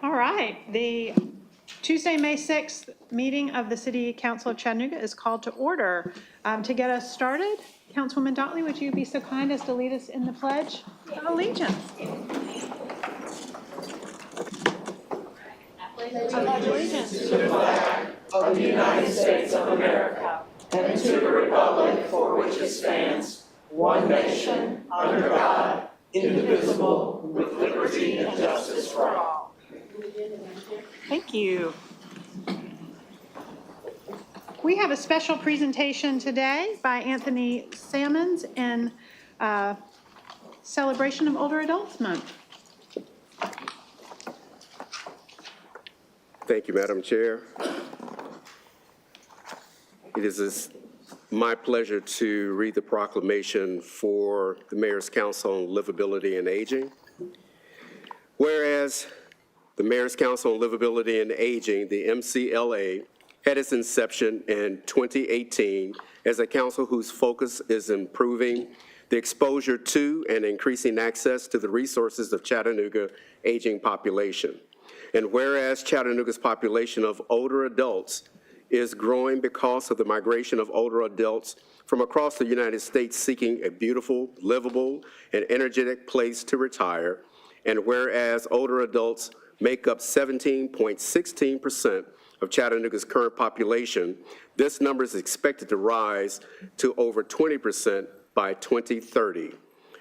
All right, the Tuesday, May 6th meeting of the City Council of Chattanooga is called to order. To get us started, Councilwoman Dotley, would you be so kind as to lead us in the Pledge of Allegiance? I pledge allegiance to the flag of the United States of America and to the republic for which it stands, one nation, under God, indivisible, with liberty and justice for all. Thank you. We have a special presentation today by Anthony Salmons in celebration of Older Adults Month. Thank you, Madam Chair. It is my pleasure to read the proclamation for the Mayor's Council on Livability and Aging. Whereas the Mayor's Council on Livability and Aging, the MCLA, had its inception in 2018 as a council whose focus is improving the exposure to and increasing access to the resources of Chattanooga aging population. And whereas Chattanooga's population of older adults is growing because of the migration of older adults from across the United States seeking a beautiful, livable, and energetic place to retire, and whereas older adults make up 17.16% of Chattanooga's current population, this number is expected to rise to over 20% by 2030.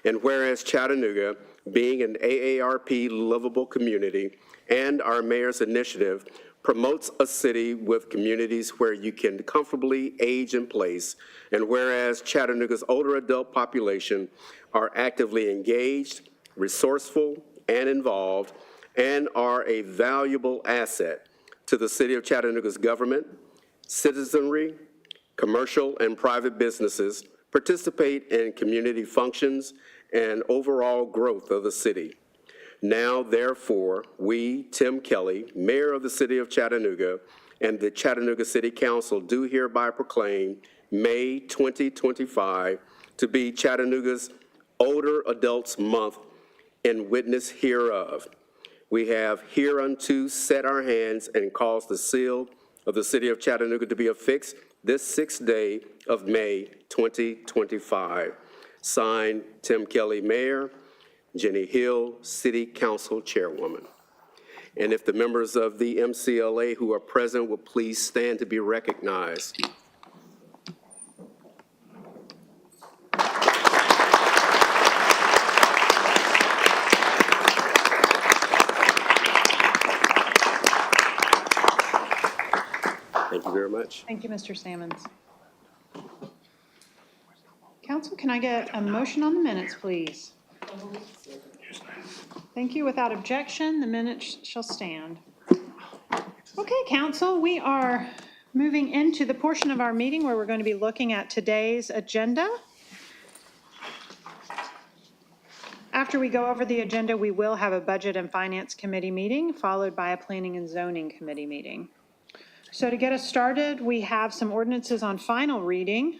And whereas Chattanooga, being an AARP livable community, and our mayor's initiative promotes a city with communities where you can comfortably age in place, and whereas Chattanooga's older adult population are actively engaged, resourceful, and involved, and are a valuable asset to the City of Chattanooga's government, citizenry, commercial and private businesses, participate in community functions and overall growth of the city. Now, therefore, we, Tim Kelly, Mayor of the City of Chattanooga, and the Chattanooga City Council do hereby proclaim May 2025 to be Chattanooga's Older Adults Month in witness hereof. We have hereunto set our hands and caused the seal of the City of Chattanooga to be affixed this 6th day of May 2025. Signed, Tim Kelly, Mayor, Jenny Hill, City Council Chairwoman. And if the members of the MCLA who are present will please stand to be recognized. Thank you very much. Thank you, Mr. Salmons. Council, can I get a motion on the minutes, please? Thank you. Without objection, the minutes shall stand. Okay, Council, we are moving into the portion of our meeting where we're going to be looking at today's agenda. After we go over the agenda, we will have a Budget and Finance Committee meeting, followed by a Planning and Zoning Committee meeting. So to get us started, we have some ordinances on final reading.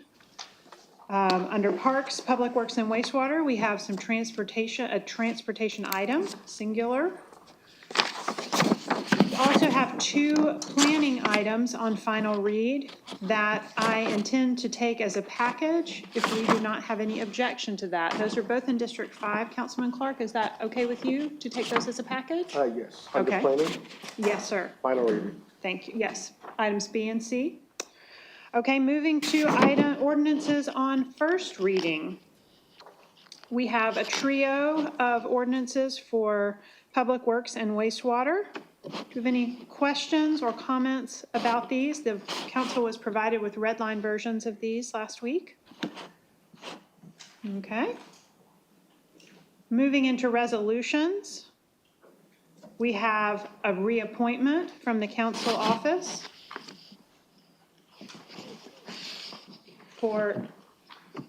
Under Parks, Public Works, and Wastewater, we have some a transportation item, singular. We also have 2 planning items on final read that I intend to take as a package if we do not have any objection to that. Those are both in District 5. Councilman Clark, is that okay with you to take those as a package? Yes. Under Okay. planning, Yes, sir. final reading. Thank you. Yes, items B and C. Okay, moving to ordinances on first reading. We have a trio of ordinances for Public Works and Wastewater. Do you have any questions or comments about these? The council was provided with red line versions of these last week. Okay. Moving into resolutions, we have a reappointment from the council office for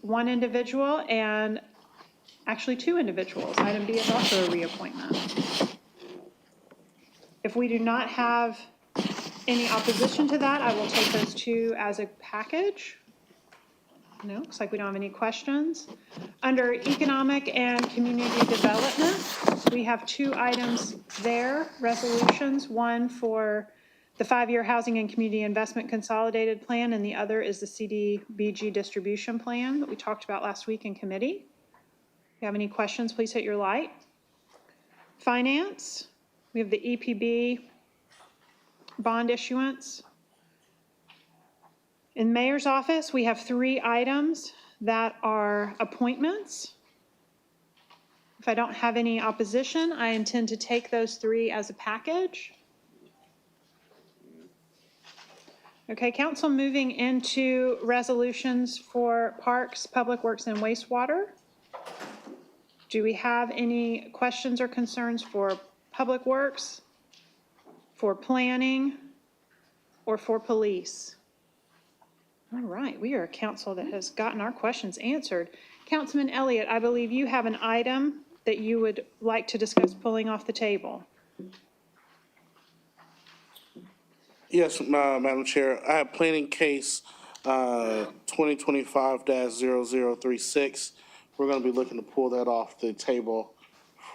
one individual and actually 2 individuals. Item B is also a reappointment. If we do not have any opposition to that, I will take those 2 as a package. No, looks like we don't have any questions. Under Economic and Community Development, we have two items there, resolutions. One for the 5-year Housing and Community Investment Consolidated Plan, and the other is the CDBG Distribution Plan that we talked about last week in committee. If you have any questions, please hit your light. Finance, we have the EPB bond issuance. In Mayor's office, we have 3 items that are appointments. If I don't have any opposition, I intend to take those 3 as a package. Okay, council, moving into resolutions for parks, public works, and wastewater. Do we have any questions or concerns for public works, for planning, or for police? All right, we are a council that has gotten our questions answered. Councilman Elliott, I believe you have an item that you would like to discuss pulling off the table. Yes, Madam Chair. I have planning case 2025-0036. We're going to be looking to pull that off the table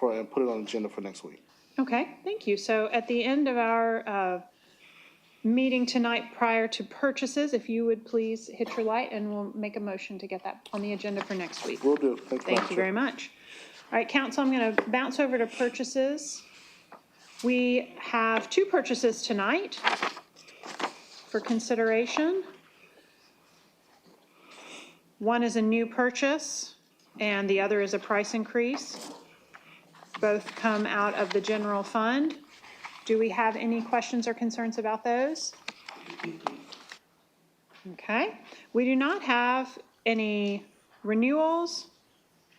and put it on the agenda for next week. Okay, thank you. So at the end of our meeting tonight prior to purchases, if you would please hit your light and we'll make a motion to get that on the agenda for next week. Will do. Thank you, Thank you very much. All right, council, I'm going to bounce over to purchases. We have 2 purchases tonight for consideration. One is a new purchase and the other is a price increase. Both come out of the general fund. Do we have any questions or concerns about those? Okay. We do not have any renewals,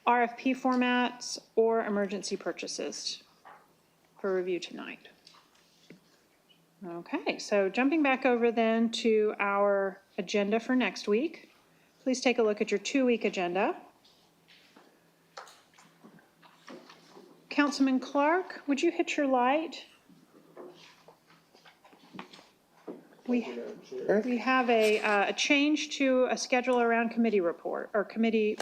RFP formats, or emergency purchases for review tonight. Okay, so jumping back over then to our agenda for next week. Please take a look at your 2-week agenda. Councilman Clark, would you hit your light? We have a change to a schedule around committee report or committee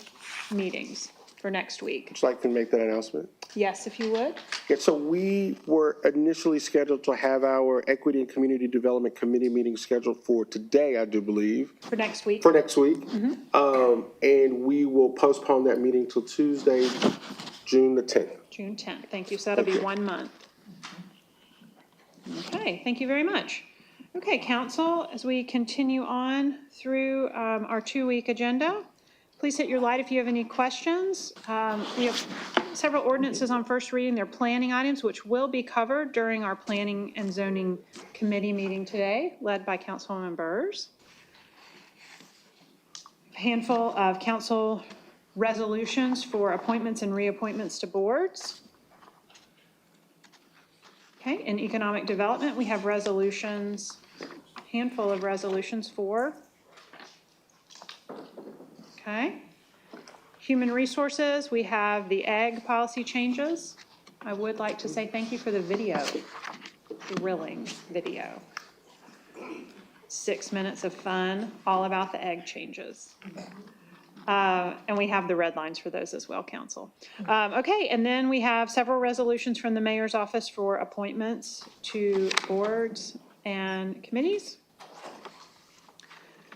meetings for next week. Would you like to make that announcement? Yes, if you would. Yeah, so we were initially scheduled to have our Equity and Community Development Committee meeting scheduled for today, I do believe. For next week. For next week. And we will postpone that meeting till Tuesday, June the 10th. June 10th, thank you. So that'll be 1 month. Okay, thank you very much. Okay, council, as we continue on through our 2-week agenda, please hit your light if you have any questions. We have several ordinances on first reading. They're planning items, which will be covered during our Planning and Zoning Committee meeting today, led by Councilwoman Burrs. A handful of council resolutions for appointments and reappointments to boards. Okay, in economic development, we have resolutions, a handful of resolutions for. Okay. Human resources, we have the egg policy changes. I would like to say thank you for the video, thrilling video. 6 minutes of fun, all about the egg changes. And we have the red lines for those as well, council. Okay, and then we have several resolutions from the mayor's office for appointments to boards and committees.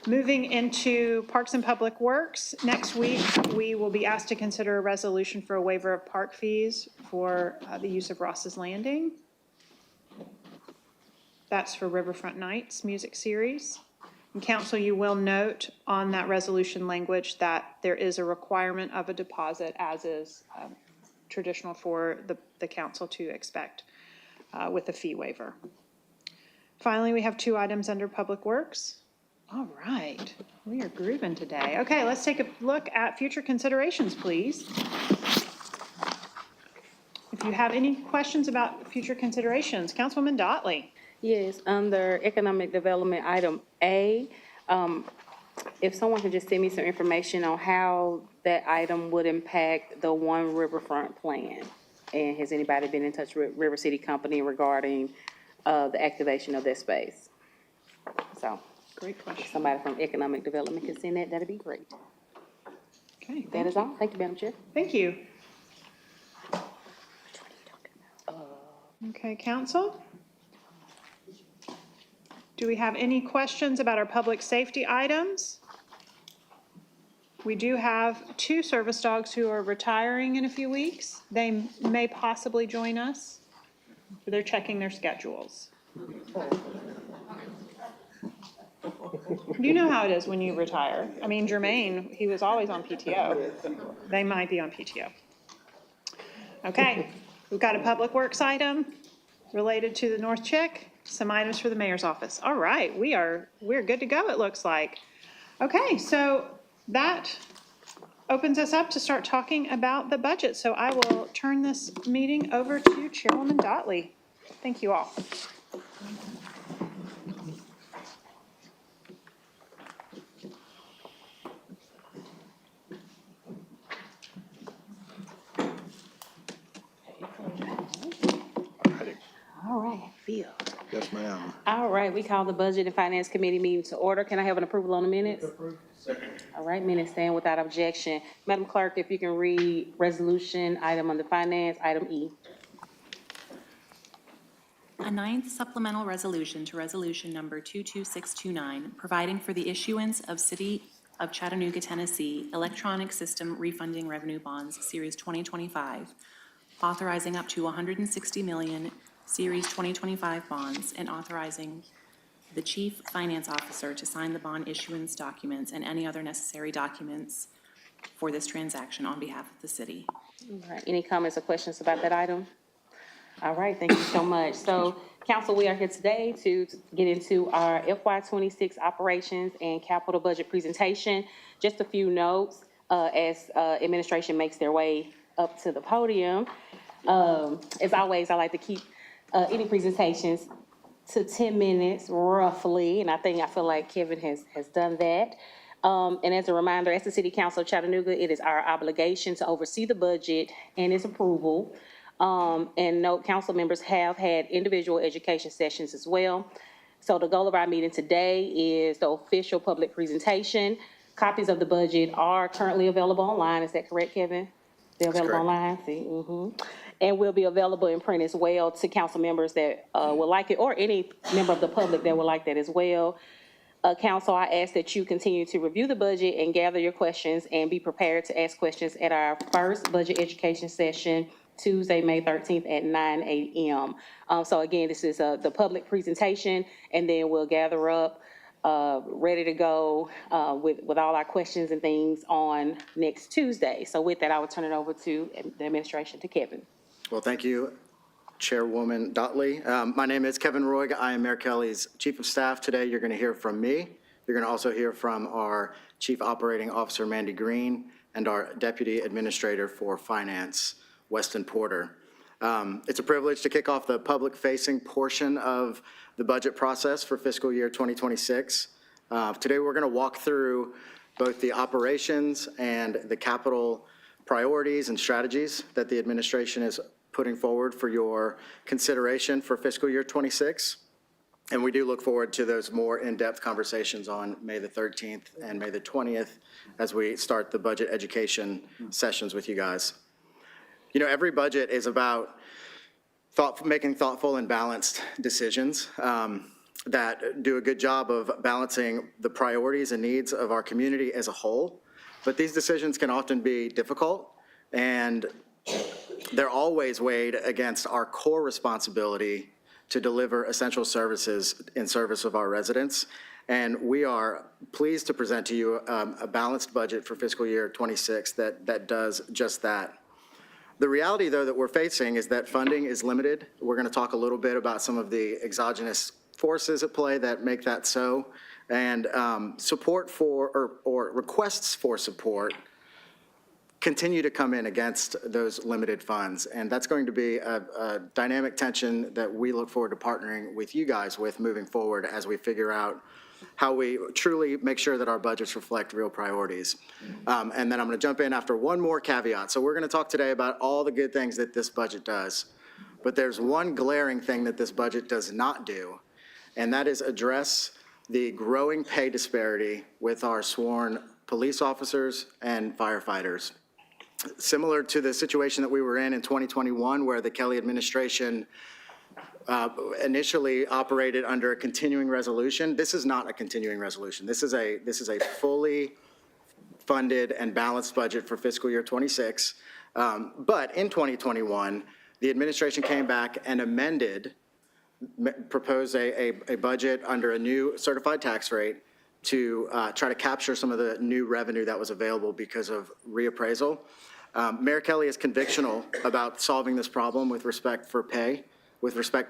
Moving into Parks and Public Works, next week we will be asked to consider a resolution for a waiver of park fees for the use of Ross's Landing. That's for Riverfront Nights Music Series. And council, you will note on that resolution language that there is a requirement of a deposit, as is traditional for the council to expect with a fee waiver. Finally, we have 2 items under Public Works. All right, we are grooving today. Okay, let's take a look at future considerations, please. If you have any questions about future considerations, Councilwoman Dotley. Yes, under Economic Development, item A, if someone could just send me some information on how that item would impact the One Riverfront plan. And has anybody been in touch with River City Company regarding the activation of that space? So, Great question. somebody from Economic Development can send that, that'd be great. Okay, That is all. Thank you, Madam Chair. thank you. Okay, council? Do we have any questions about our public safety items? We do have 2 service dogs who are retiring in a few weeks. They may possibly join us, but they're checking their schedules. You know how it is when you retire. I mean, Jermaine, he was always on PTO. They might be on PTO. Okay, we've got a public works item related to the North Chick, some items for the mayor's office. All right, we're good to go, it looks like. Okay, so that opens us up to start talking about the budget. So I will turn this meeting over to Chairwoman Dotley. Thank you all. All right, Bill. Yes, ma'am. All right, we call the Budget and Finance Committee meeting to order. Can I have an approval on the minutes? All right, minutes stand without objection. Madam Clerk, if you can read resolution, item under finance, item E. A ninth supplemental resolution to resolution number 22629, providing for the issuance of City of Chattanooga, Tennessee, electronic system refunding revenue bonds, Series 2025, authorizing up to $160 million Series 2025 bonds, and authorizing the Chief Finance Officer to sign the bond issuance documents and any other necessary documents for this transaction on behalf of the city. All right, any comments or questions about that item? All right, thank you so much. So, council, we are here today to get into our FY26 operations and capital budget presentation. Just a few notes as administration makes their way up to the podium. As always, I like to keep any presentations to 10 minutes roughly, and I feel like Kevin has done that. And as a reminder, as the City Council of Chattanooga, it is our obligation to oversee the budget and its approval. And note, council members have had individual education sessions as well. So the goal of our meeting today is the official public presentation. Copies of the budget are currently available online. Is that correct, Kevin? They're available online, see, and will be available in print as well to council members that would like it, or any member of the public that would like that as well. Council, I ask that you continue to review the budget and gather your questions and be prepared to ask questions at our first budget education session, Tuesday, May 13th at 9 a.m. So again, this is the public presentation, and then we'll gather up ready to go with all our questions and things on next Tuesday. So with that, I will turn it over to the administration, to Kevin. Well, thank you, Chairwoman Dotley. My name is Kevin Roig. I am Mayor Kelly's Chief of Staff. Today, you're going to hear from me. You're going to also hear from our Chief Operating Officer, Mandy Green, and our Deputy Administrator for Finance, Weston Porter. It's a privilege to kick off the public-facing portion of the budget process for fiscal year 2026. Today, we're going to walk through both the operations and the capital priorities and strategies that the administration is putting forward for your consideration for fiscal year 26. And we do look forward to those more in-depth conversations on May the 13th and May the 20th as we start the budget education sessions with you guys. You know, every budget is about making thoughtful and balanced decisions that do a good job of balancing the priorities and needs of our community as a whole. But these decisions can often be difficult, and they're always weighed against our core responsibility to deliver essential services in service of our residents. And we are pleased to present to you a balanced budget for fiscal year 26 that does just that. The reality, though, that we're facing is that funding is limited. We're going to talk a little bit about some of the exogenous forces at play that make that so. And support for, or requests for support continue to come in against those limited funds. And that's going to be a dynamic tension that we look forward to partnering with you guys with moving forward as we figure out how we truly make sure that our budgets reflect real priorities. And then I'm going to jump in after one more caveat. So we're going to talk today about all the good things that this budget does. But there's one glaring thing that this budget does not do, and that is address the growing pay disparity with our sworn police officers and firefighters. Similar to the situation that we were in 2021, where the Kelly administration initially operated under a continuing resolution, this is not a continuing resolution. This is a fully funded and balanced budget for fiscal year '26. But in 2021, the administration came back and proposed a budget under a new certified tax rate to try to capture some of the new revenue that was available because of reappraisal. Mayor Kelly is convictional about solving this problem with respect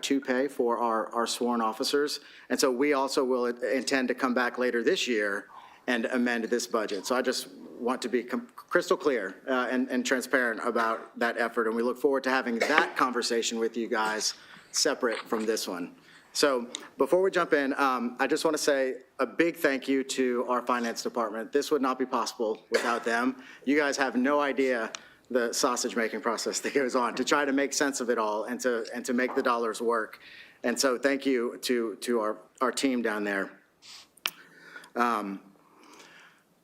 to pay for our sworn officers. And so we also will intend to come back later this year and amend this budget. So I just want to be crystal clear and transparent about that effort. And we look forward to having that conversation with you guys separate from this one. So before we jump in, I just want to say a big thank you to our finance department. This would not be possible without them. You guys have no idea the sausage making process that goes on to try to make sense of it all and to make the dollars work. And so thank you to our team down there.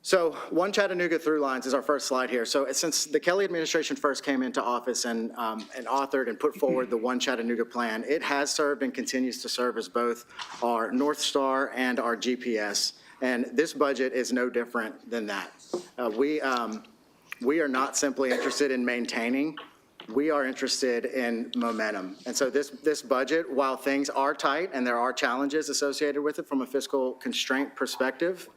So One Chattanooga Through Lines is our first slide here. So since the Kelly administration first came into office and authored and put forward the One Chattanooga plan, it has served and continues to serve as both our North Star and our GPS. And this budget is no different than that. We are not simply interested in maintaining, we are interested in momentum. And so this budget, while things are tight and there are challenges associated with it from a fiscal constraint perspective,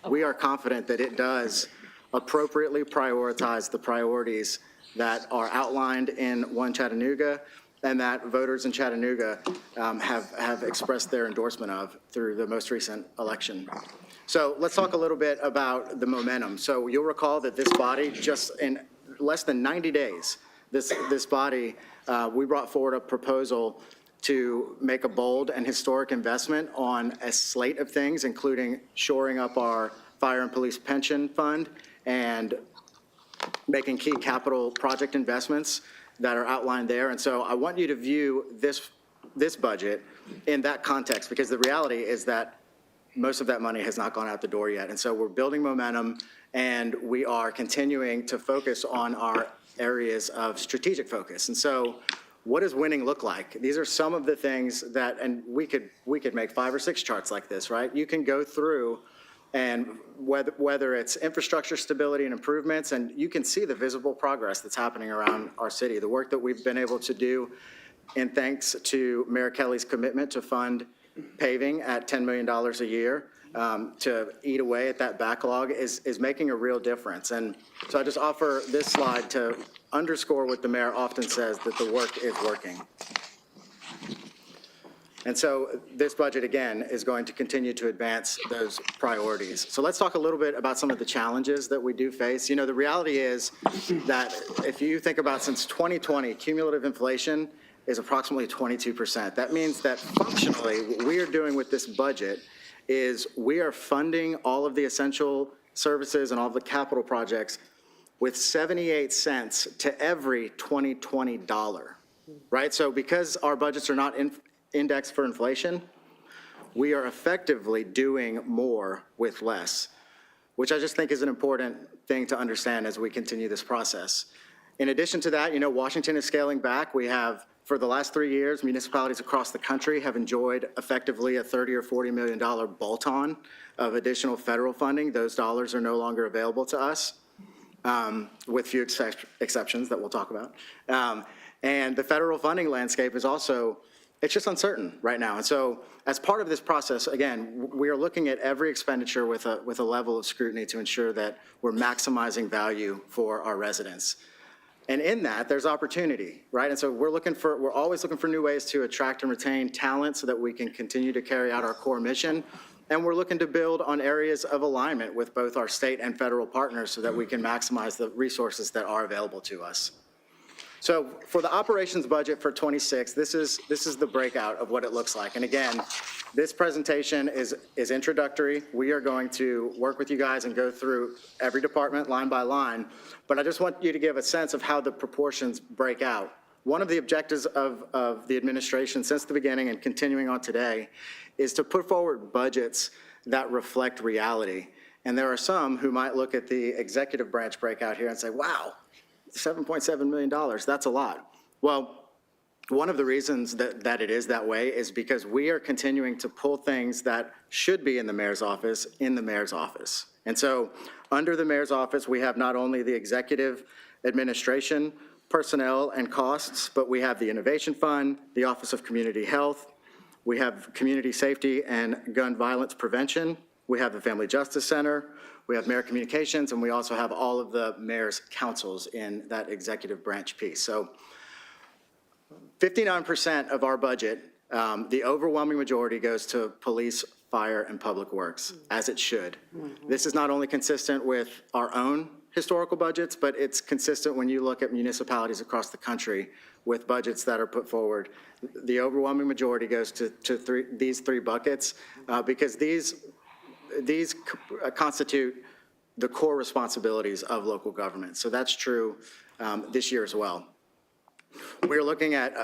we are confident that it does appropriately prioritize the priorities that are outlined in One Chattanooga and that voters in Chattanooga have expressed their endorsement of through the most recent election. So let's talk a little bit about the momentum. So you'll recall that this body, just in less than 90 days, this body, we brought forward a proposal to make a bold and historic investment on a slate of things, including shoring up our fire and police pension fund and making key capital project investments that are outlined there. And so I want you to view this budget in that context, because the reality is that most of that money has not gone out the door yet. And so we're building momentum, and we are continuing to focus on our areas of strategic focus. And so what does winning look like? These are some of the things that, and we could make 5 or 6 charts like this, right? You can go through, and whether it's infrastructure stability and improvements, and you can see the visible progress that's happening around our city, the work that we've been able to do, and thanks to Mayor Kelly's commitment to fund paving at $10 million a year, to eat away at that backlog is making a real difference. And so I just offer this slide to underscore what the mayor often says, that the work is working. And so this budget, again, is going to continue to advance those priorities. So let's talk a little bit about some of the challenges that we do face. You know, the reality is that if you think about since 2020, cumulative inflation is approximately 22%. That means that functionally, what we are doing with this budget is we are funding all of the essential services and all of the capital projects with 78 cents to every 2020 dollar, right? So because our budgets are not indexed for inflation, we are effectively doing more with less, which I just think is an important thing to understand as we continue this process. In addition to that, you know, Washington is scaling back. We have, for the last 3 years, municipalities across the country have enjoyed effectively a $30 or $40 million bolt-on of additional federal funding. Those dollars are no longer available to us, with few exceptions that we'll talk about. And the federal funding landscape is also, it's just uncertain right now. And so as part of this process, again, we are looking at every expenditure with a level of scrutiny to ensure that we're maximizing value for our residents. And in that, there's opportunity, right? And so we're always looking for new ways to attract and retain talent so that we can continue to carry out our core mission. And we're looking to build on areas of alignment with both our state and federal partners so that we can maximize the resources that are available to us. So for the operations budget for '26, this is the breakout of what it looks like. And again, this presentation is introductory. We are going to work with you guys and go through every department line by line, but I just want you to give a sense of how the proportions break out. One of the objectives of the administration since the beginning and continuing on today is to put forward budgets that reflect reality. And there are some who might look at the executive branch breakout here and say, wow, $7.7 million, that's a lot. Well, one of the reasons that it is that way is because we are continuing to pull things that should be in the mayor's office in the mayor's office. And so under the mayor's office, we have not only the executive administration, personnel and costs, but we have the Innovation Fund, the Office of Community Health, we have Community Safety and Gun Violence Prevention, we have the Family Justice Center, we have Mayor Communications, and we also have all of the mayor's councils in that executive branch piece. So 59% of our budget, the overwhelming majority goes to police, fire, and public works, as it should. This is not only consistent with our own historical budgets, but it's consistent when you look at municipalities across the country with budgets that are put forward. The overwhelming majority goes to these three buckets because these constitute the core responsibilities of local government. So that's true this year as well. We're looking at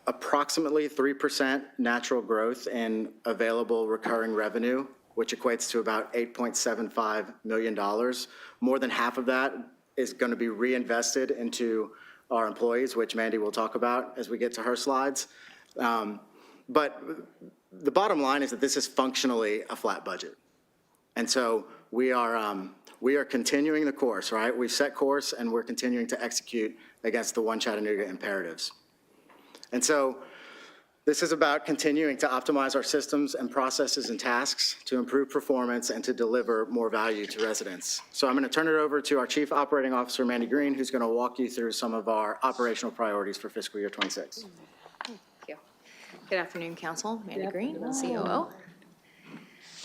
approximately 3% natural growth in available recurring revenue, which equates to about $8.75 million. More than half of that is going to be reinvested into our employees, which Mandy will talk about as we get to her slides. But the bottom line is that this is functionally a flat budget. And so we are continuing the course, right? We've set course and we're continuing to execute against the One Chattanooga imperatives. And so this is about continuing to optimize our systems and processes and tasks to improve performance and to deliver more value to residents. So I'm going to turn it over to our Chief Operating Officer, Mandy Green, who's going to walk you through some of our operational priorities for fiscal year 26. Thank you. Good afternoon, Council. Mandy Green, COO.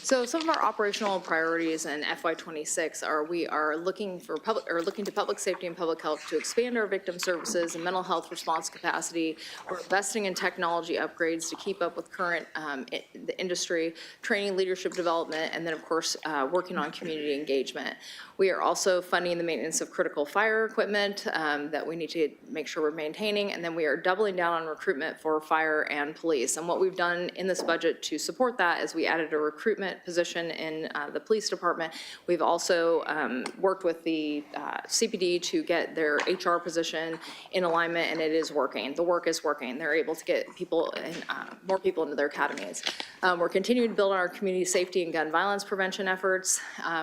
So some of our operational priorities in FY26 are we are looking to public safety and public health to expand our victim services and mental health response capacity. We're investing in technology upgrades to keep up with current the industry, training, leadership development, and then of course working on community engagement. We are also funding the maintenance of critical fire equipment that we need to make sure we're maintaining, and then we are doubling down on recruitment for fire and police. And what we've done in this budget to support that is we added a recruitment position in the police department. We've also worked with the CPD to get their HR position in alignment, and it is working. The work is working. They're able to get people and more people into their academies. We're continuing to build on our community safety and gun violence prevention efforts.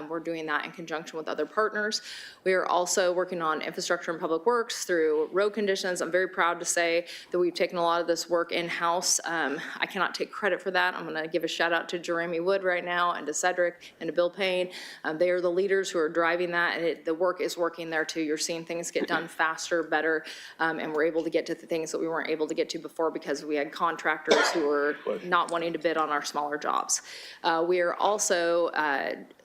We're doing that in conjunction with other partners. We are also working on infrastructure and public works through road conditions. I'm very proud to say that we've taken a lot of this work in-house. I cannot take credit for that. I'm going to give a shout out to Jeremy Wood right now and to Cedric and to Bill Payne. They are the leaders who are driving that, and the work is working there too. You're seeing things get done faster, better, and we're able to get to the things that we weren't able to get to before because we had contractors who were not wanting to bid on our smaller jobs. We are also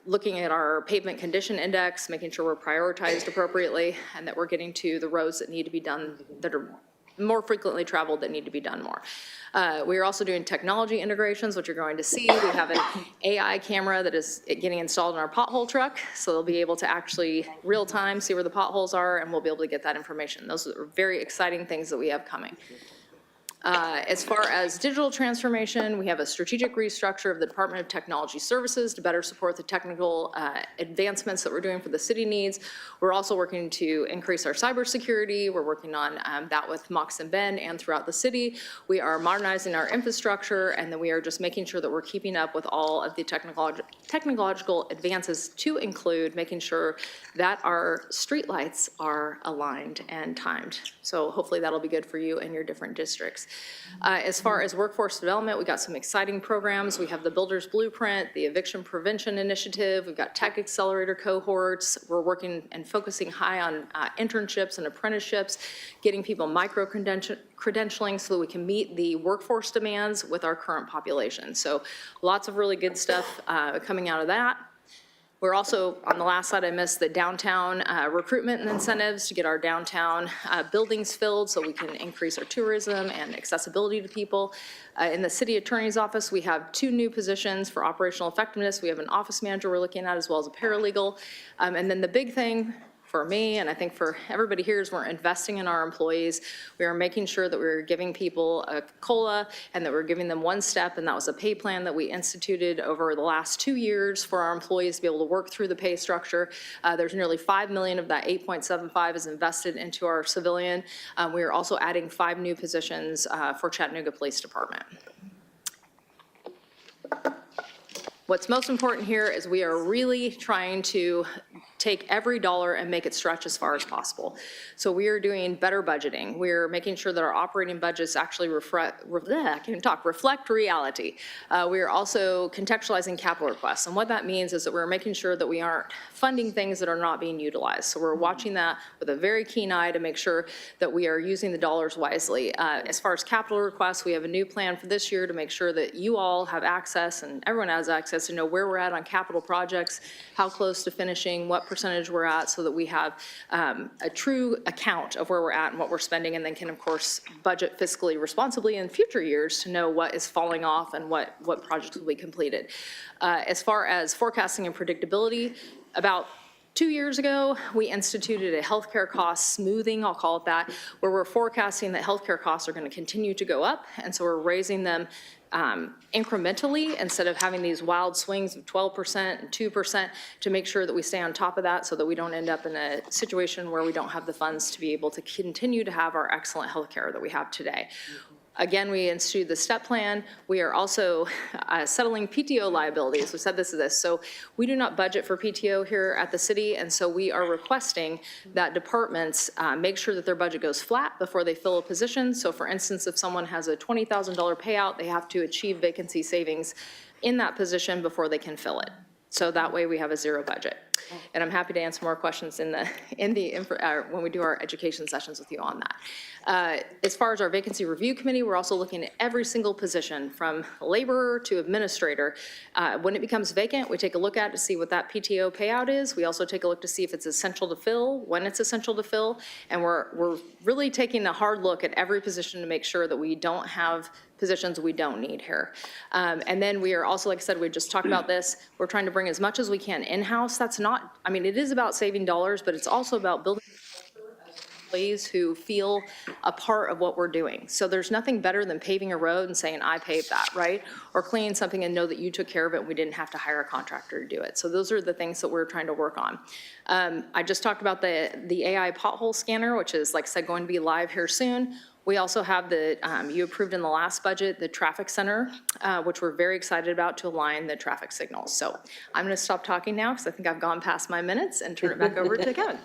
looking at our pavement condition index, making sure we're prioritized appropriately, and that we're getting to the roads that need to be done, that are more frequently traveled, that need to be done more. We are also doing technology integrations, which you're going to see. We have an AI camera that is getting installed in our pothole truck, so they'll be able to actually real time see where the potholes are, and we'll be able to get that information. Those are very exciting things that we have coming. As far as digital transformation, we have a strategic restructure of the Department of Technology Services to better support the technical advancements that we're doing for the city needs. We're also working to increase our cybersecurity. We're working on that with Mox and Ben and throughout the city. We are modernizing our infrastructure, and then we are just making sure that we're keeping up with all of the technological advances, to include making sure that our streetlights are aligned and timed. So hopefully that'll be good for you and your different districts. As far as workforce development, we got some exciting programs. We have the Builder's Blueprint, the Eviction Prevention Initiative. We've got Tech Accelerator cohorts. We're working and focusing high on internships and apprenticeships, getting people micro-credentialing so that we can meet the workforce demands with our current population. So lots of really good stuff coming out of that. We're also, on the last slide I missed, the downtown recruitment and incentives to get our downtown buildings filled so we can increase our tourism and accessibility to people. In the city attorney's office, we have 2 new positions for operational effectiveness. We have an office manager we're looking at, as well as a paralegal. And then the big thing for me, and I think for everybody here, is we're investing in our employees. We are making sure that we're giving people a COLA and that we're giving them one step, and that was a pay plan that we instituted over the last 2 years for our employees to be able to work through the pay structure. There's nearly $5 million of that 8.75 is invested into our civilian. We are also adding 5 new positions for Chattanooga Police Department. What's most important here is we are really trying to take every dollar and make it stretch as far as possible. So we are doing better budgeting. We're making sure that our operating budgets actually reflect reality. We are also contextualizing capital requests. And what that means is that we're making sure that we aren't funding things that are not being utilized. So we're watching that with a very keen eye to make sure that we are using the dollars wisely. As far as capital requests, we have a new plan for this year to make sure that you all have access and everyone has access to know where we're at on capital projects, how close to finishing, what percentage we're at, so that we have a true account of where we're at and what we're spending, and then can, of course, budget fiscally responsibly in future years to know what is falling off and what projects will be completed. As far as forecasting and predictability, about 2 years ago, we instituted a healthcare cost smoothing, I'll call it that, where we're forecasting that healthcare costs are going to continue to go up, and so we're raising them incrementally instead of having these wild swings of 12% and 2% to make sure that we stay on top of that so that we don't end up in a situation where we don't have the funds to be able to continue to have our excellent health care that we have today. Again, we instituted the STEP plan. We are also settling PTO liabilities. We said this is this. So we do not budget for PTO here at the city, and so we are requesting that departments make sure that their budget goes flat before they fill a position. So for instance, if someone has a $20,000 payout, they have to achieve vacancy savings in that position before they can fill it. So that way we have a zero budget. And I'm happy to answer more questions when we do our education sessions with you on that. As far as our vacancy review committee, we're also looking at every single position from laborer to administrator. When it becomes vacant, we take a look at it to see what that PTO payout is. We also take a look to see if it's essential to fill, when it's essential to fill. And we're really taking a hard look at every position to make sure that we don't have positions we don't need here. And then we are also, like I said, we just talked about this, we're trying to bring as much as we can in-house. That's not, I mean, it is about saving dollars, but it's also about building employees who feel a part of what we're doing. So there's nothing better than paving a road and saying, I paved that, right? Or cleaning something and know that you took care of it and we didn't have to hire a contractor to do it. So those are the things that we're trying to work on. I just talked about the AI pothole scanner, which is, like I said, going to be live here soon. We also have you approved in the last budget, the traffic center, which we're very excited about to align the traffic signals. So I'm going to stop talking now because I think I've gone past my minutes and turn it back over to Kevin.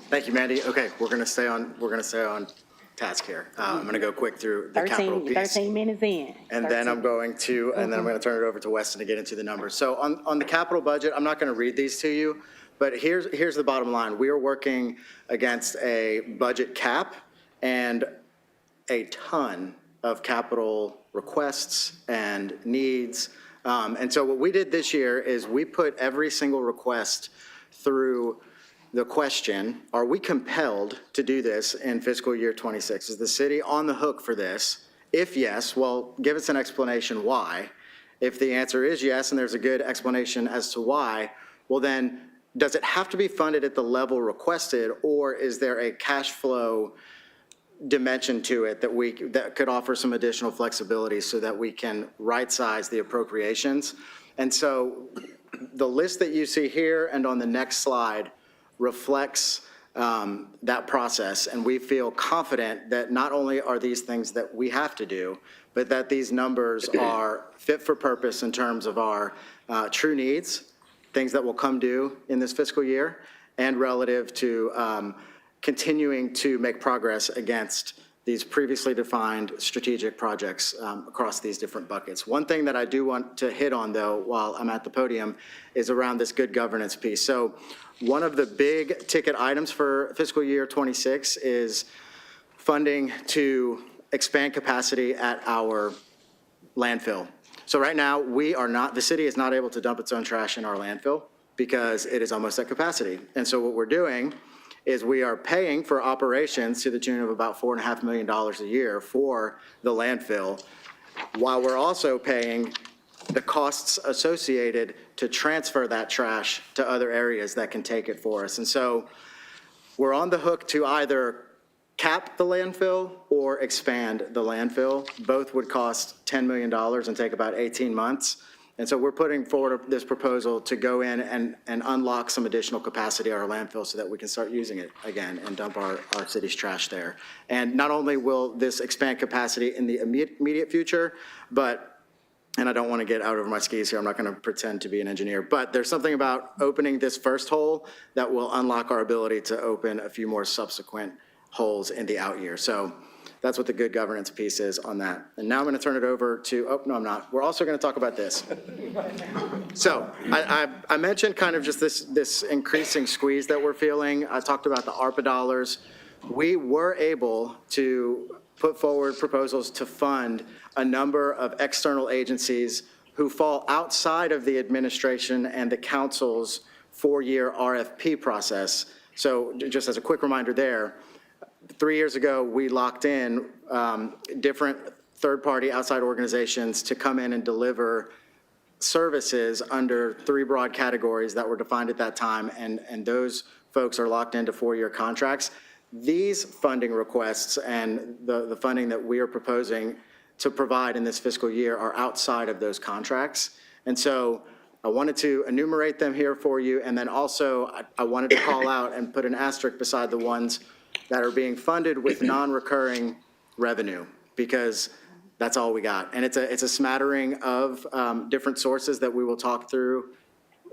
Thank you, Mandy. Okay, we're going to stay on task here. I'm going to go quick through the capital piece. 13 minutes in. And then I'm going to turn it over to Weston to get into the numbers. So on the capital budget, I'm not going to read these to you, but here's the bottom line. We are working against a budget cap and a ton of capital requests and needs. And so what we did this year is we put every single request through the question, are we compelled to do this in fiscal year 26? Is the city on the hook for this? If yes, well, give us an explanation why. If the answer is yes, and there's a good explanation as to why, well then, does it have to be funded at the level requested, or is there a cash flow dimension to it that could offer some additional flexibility so that we can right-size the appropriations? And so the list that you see here and on the next slide reflects that process, and we feel confident that not only are these things that we have to do, but that these numbers are fit for purpose in terms of our true needs, things that will come due in this fiscal year, and relative to continuing to make progress against these previously defined strategic projects across these different buckets. One thing that I do want to hit on, though, while I'm at the podium, is around this good governance piece. So one of the big ticket items for fiscal year 26 is funding to expand capacity at our landfill. So right now, the city is not able to dump its own trash in our landfill because it is almost at capacity. And so what we're doing is we are paying for operations to the tune of about $4.5 million a year for the landfill, while we're also paying the costs associated to transfer that trash to other areas that can take it for us. And so we're on the hook to either cap the landfill or expand the landfill. Both would cost $10 million and take about 18 months. And so we're putting forward this proposal to go in and unlock some additional capacity at our landfill so that we can start using it again and dump our city's trash there. And not only will this expand capacity in the immediate future, but, and I don't want to get out over my skis here, I'm not going to pretend to be an engineer, but there's something about opening this first hole that will unlock our ability to open a few more subsequent holes in the out year. So that's what the good governance piece is on that. And now I'm going to turn it over to, oh, no, I'm not. We're also going to talk about this. So I mentioned kind of just this increasing squeeze that we're feeling. I talked about the ARPA dollars. We were able to put forward proposals to fund a number of external agencies who fall outside of the administration and the council's 4-year RFP process. So just as a quick reminder there, 3 years ago, we locked in different third-party outside organizations to come in and deliver services under 3 broad categories that were defined at that time, and those folks are locked into 4-year contracts. These funding requests and the funding that we are proposing to provide in this fiscal year are outside of those contracts. And so I wanted to enumerate them here for you, and then also I wanted to call out and put an asterisk beside the ones that are being funded with non-recurring revenue, because that's all we got. And it's a smattering of different sources that we will talk through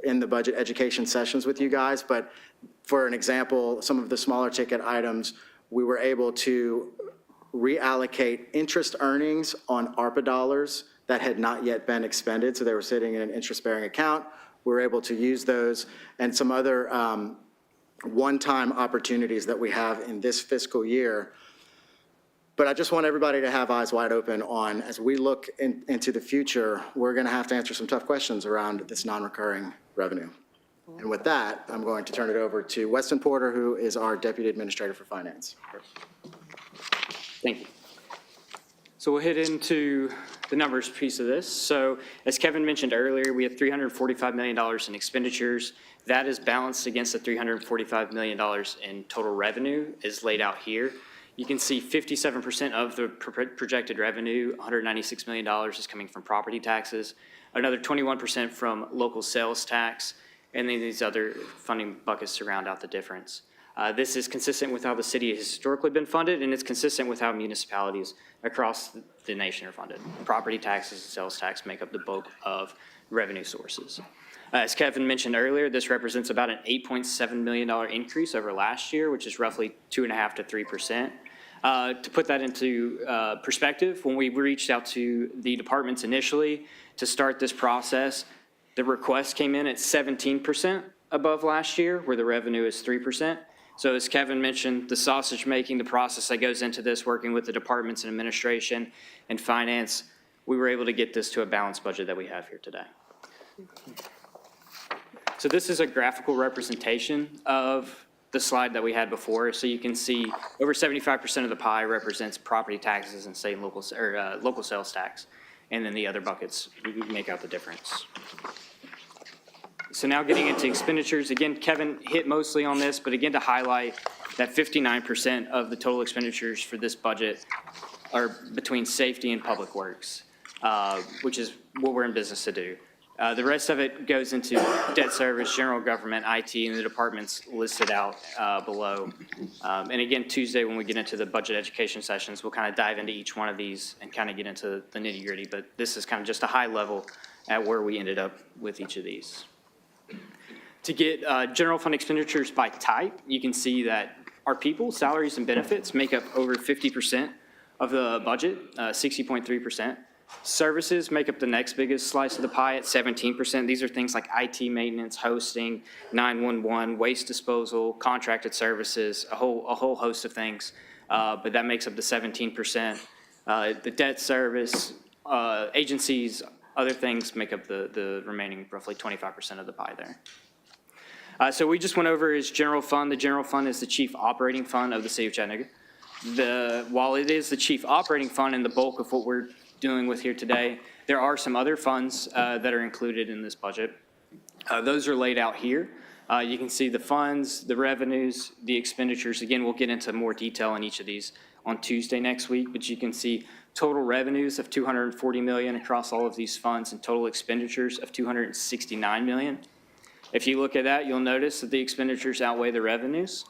in the budget education sessions with you guys. But for an example, some of the smaller ticket items, we were able to reallocate interest earnings on ARPA dollars that had not yet been expended. So they were sitting in an interest-bearing account. We were able to use those, and some other one-time opportunities that we have in this fiscal year. But I just want everybody to have eyes wide open on, as we look into the future, we're going to have to answer some tough questions around this non-recurring revenue. And with that, I'm going to turn it over to Weston Porter, who is our Deputy Administrator for Finance. Thank you. So we'll hit into the numbers piece of this. So as Kevin mentioned earlier, we have $345 million in expenditures. That is balanced against the $345 million in total revenue is laid out here. You can see 57% of the projected revenue, $196 million, is coming from property taxes, another 21% from local sales tax, and then these other funding buckets to round out the difference. This is consistent with how the city has historically been funded, and it's consistent with how municipalities across the nation are funded. Property taxes and sales tax make up the bulk of revenue sources. As Kevin mentioned earlier, this represents about an $8.7 million increase over last year, which is roughly 2.5% to 3%. To put that into perspective, when we reached out to the departments initially to start this process, the request came in at 17% above last year, where the revenue is 3%. So as Kevin mentioned, the sausage making, the process that goes into this, working with the departments and administration and finance, we were able to get this to a balanced budget that we have here today. So this is a graphical representation of the slide that we had before. So you can see over 75% of the pie represents property taxes and state and local, local sales tax. And then the other buckets make out the difference. So now getting into expenditures, again, Kevin hit mostly on this, but again, to highlight that 59% of the total expenditures for this budget are between safety and public works, which is what we're in business to do. The rest of it goes into debt service, general government, IT, and the departments listed out below. And again, Tuesday, when we get into the budget education sessions, we'll kind of dive into each one of these and kind of get into the nitty-gritty, but this is kind of just a high level at where we ended up with each of these. To get general fund expenditures by type, you can see that our people, salaries and benefits make up over 50% of the budget, 60.3%. Services make up the next biggest slice of the pie at 17%. These are things like IT maintenance, hosting, 911, waste disposal, contracted services, a whole host of things. But that makes up the 17%. The debt service, agencies, other things make up the remaining roughly 25% of the pie there. So we just went over his general fund. The general fund is the chief operating fund of the city of Chattanooga. While it is the chief operating fund and the bulk of what we're dealing with here today. There are some other funds that are included in this budget. Those are laid out here. You can see the funds, the revenues, the expenditures. Again, we'll get into more detail on each of these on Tuesday next week, but you can see total revenues of $240 million across all of these funds and total expenditures of $269 million. If you look at that, you'll notice that the expenditures outweigh the revenues.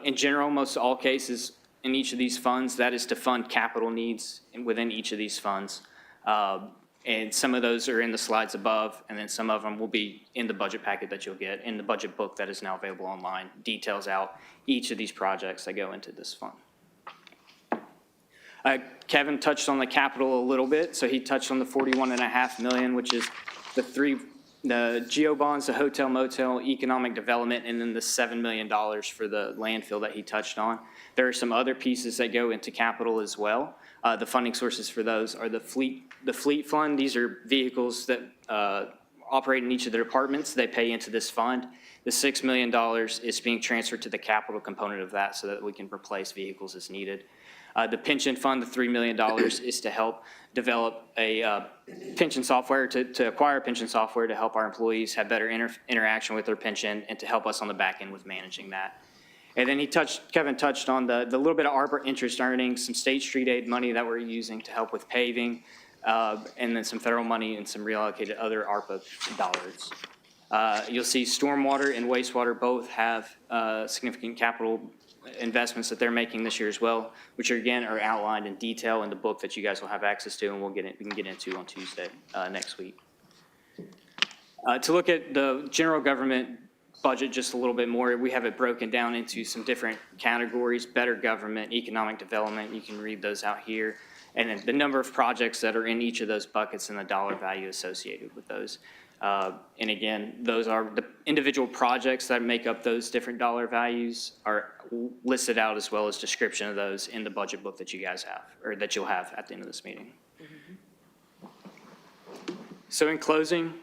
In general, most all cases in each of these funds, that is to fund capital needs within each of these funds. And some of those are in the slides above, and then some of them will be in the budget packet that you'll get. In the budget book that is now available online, details out each of these projects that go into this fund. Kevin touched on the capital a little bit, so he touched on the $41.5 million, which is the geo bonds, the hotel motel, economic development, and then the $7 million for the landfill that he touched on. There are some other pieces that go into capital as well. The funding sources for those are the fleet fund. These are vehicles that operate in each of the departments. They pay into this fund. The $6 million is being transferred to the capital component of that so that we can replace vehicles as needed. The pension fund, the $3 million, is to help develop a pension software, to acquire pension software to help our employees have better interaction with their pension and to help us on the back end with managing that. And then Kevin touched on the little bit of ARPA interest earnings, some state street aid money that we're using to help with paving, and then some federal money and some reallocated other ARPA dollars. You'll see stormwater and wastewater both have significant capital investments that they're making this year as well, which again are outlined in detail in the book that you guys will have access to, and we can get into on Tuesday next week. To look at the general government budget just a little bit more, we have it broken down into some different categories: better government, economic development. You can read those out here, and then the number of projects that are in each of those buckets and the dollar value associated with those. And again, those are the individual projects that make up those different dollar values are listed out, as well as description of those in the budget book that you guys have, or that you'll have at the end of this meeting. So in closing,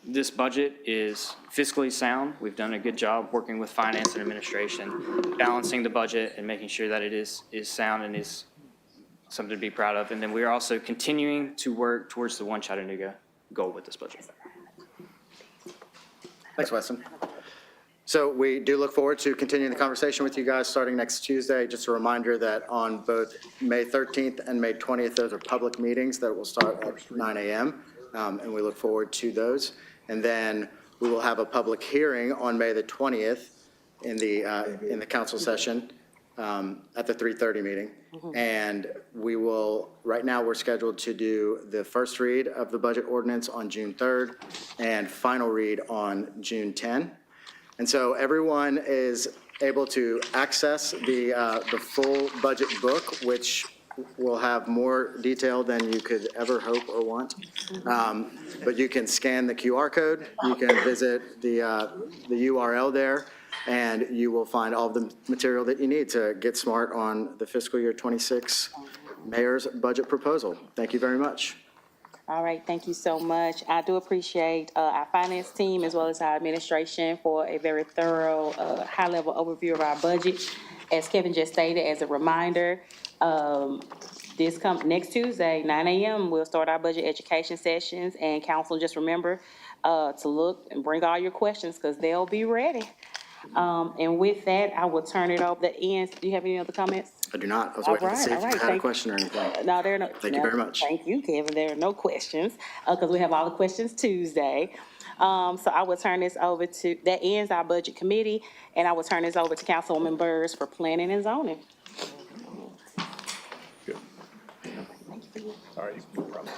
this budget is fiscally sound. We've done a good job working with finance and administration, balancing the budget and making sure that it is sound and is something to be proud of. And then we are also continuing to work towards the One Chattanooga goal with this budget. Thanks, Weston. So we do look forward to continuing the conversation with you guys starting next Tuesday. Just a reminder that on both May 13th and May 20th, those are public meetings that will start at 9 a.m. And we look forward to those. And then we will have a public hearing on May the 20th in the council session at the 3:30 meeting. And we will, right now, we're scheduled to do the first read of the budget ordinance on June 3rd and final read on June 10. And so everyone is able to access the full budget book, which will have more detail than you could ever hope or want. But you can scan the QR code, you can visit the URL there, and you will find all of the material that you need to get smart on the fiscal year 26 mayor's budget proposal. Thank you very much. All right, thank you so much. I do appreciate our finance team as well as our administration for a very thorough, high-level overview of our budget. As Kevin just stated, as a reminder, next Tuesday, 9 a.m., we'll start our budget education sessions, and council, just remember to look and bring all your questions because they'll be ready. And with that, I will turn it over to Ian. Do you have any other comments? I do not. I was waiting to see if you had a question or anything. No, there are no. Thank you very much. Thank you, Kevin. There are no questions because we have all the questions Tuesday. So I will turn this over to, that ends our budget committee, and I will turn this over to Councilwoman Burrs for planning and zoning. All right, no problem.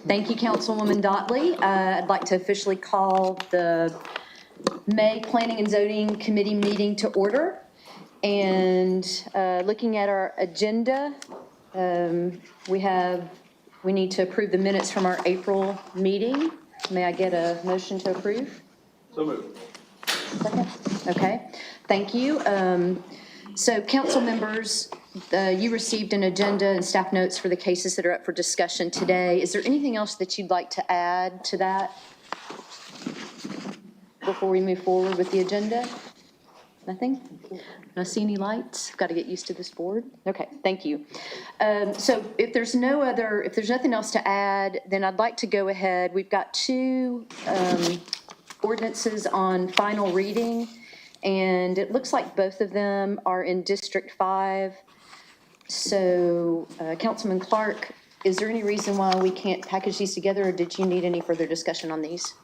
Thank you, Councilwoman Dotley. I'd like to officially call the May Planning and Zoning Committee meeting to order. And looking at our agenda, we need to approve the minutes from our April meeting. May I get a motion to approve? So moved. Second? Okay, thank you. So council members, You received an agenda and staff notes for the cases that are up for discussion today. Is there anything else that you'd like to add to that before we move forward with the agenda? Nothing? Don't see any lights? Got to get used to this board? Okay, thank you. So if there's nothing else to add, then I'd like to go ahead. We've got two ordinances on final reading, and it looks like both of them are in District 5. So Councilman Clark, is there any reason why we can't package these together, or did you need any further discussion on these?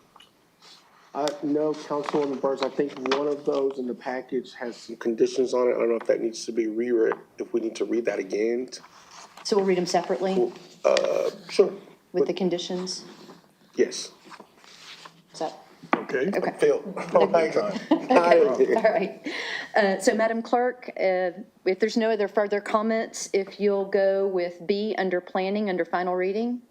No, Councilwoman Burns, I think one of those in the package has some conditions on it. I don't know if that needs to be reread, if we need to read that again. So we'll read them separately Sure. with the conditions? Yes. Is that? Okay. Okay. Phil. Okay, all right. So Madam Clerk, if there's no other further comments, if you'll go with B under planning, under final reading.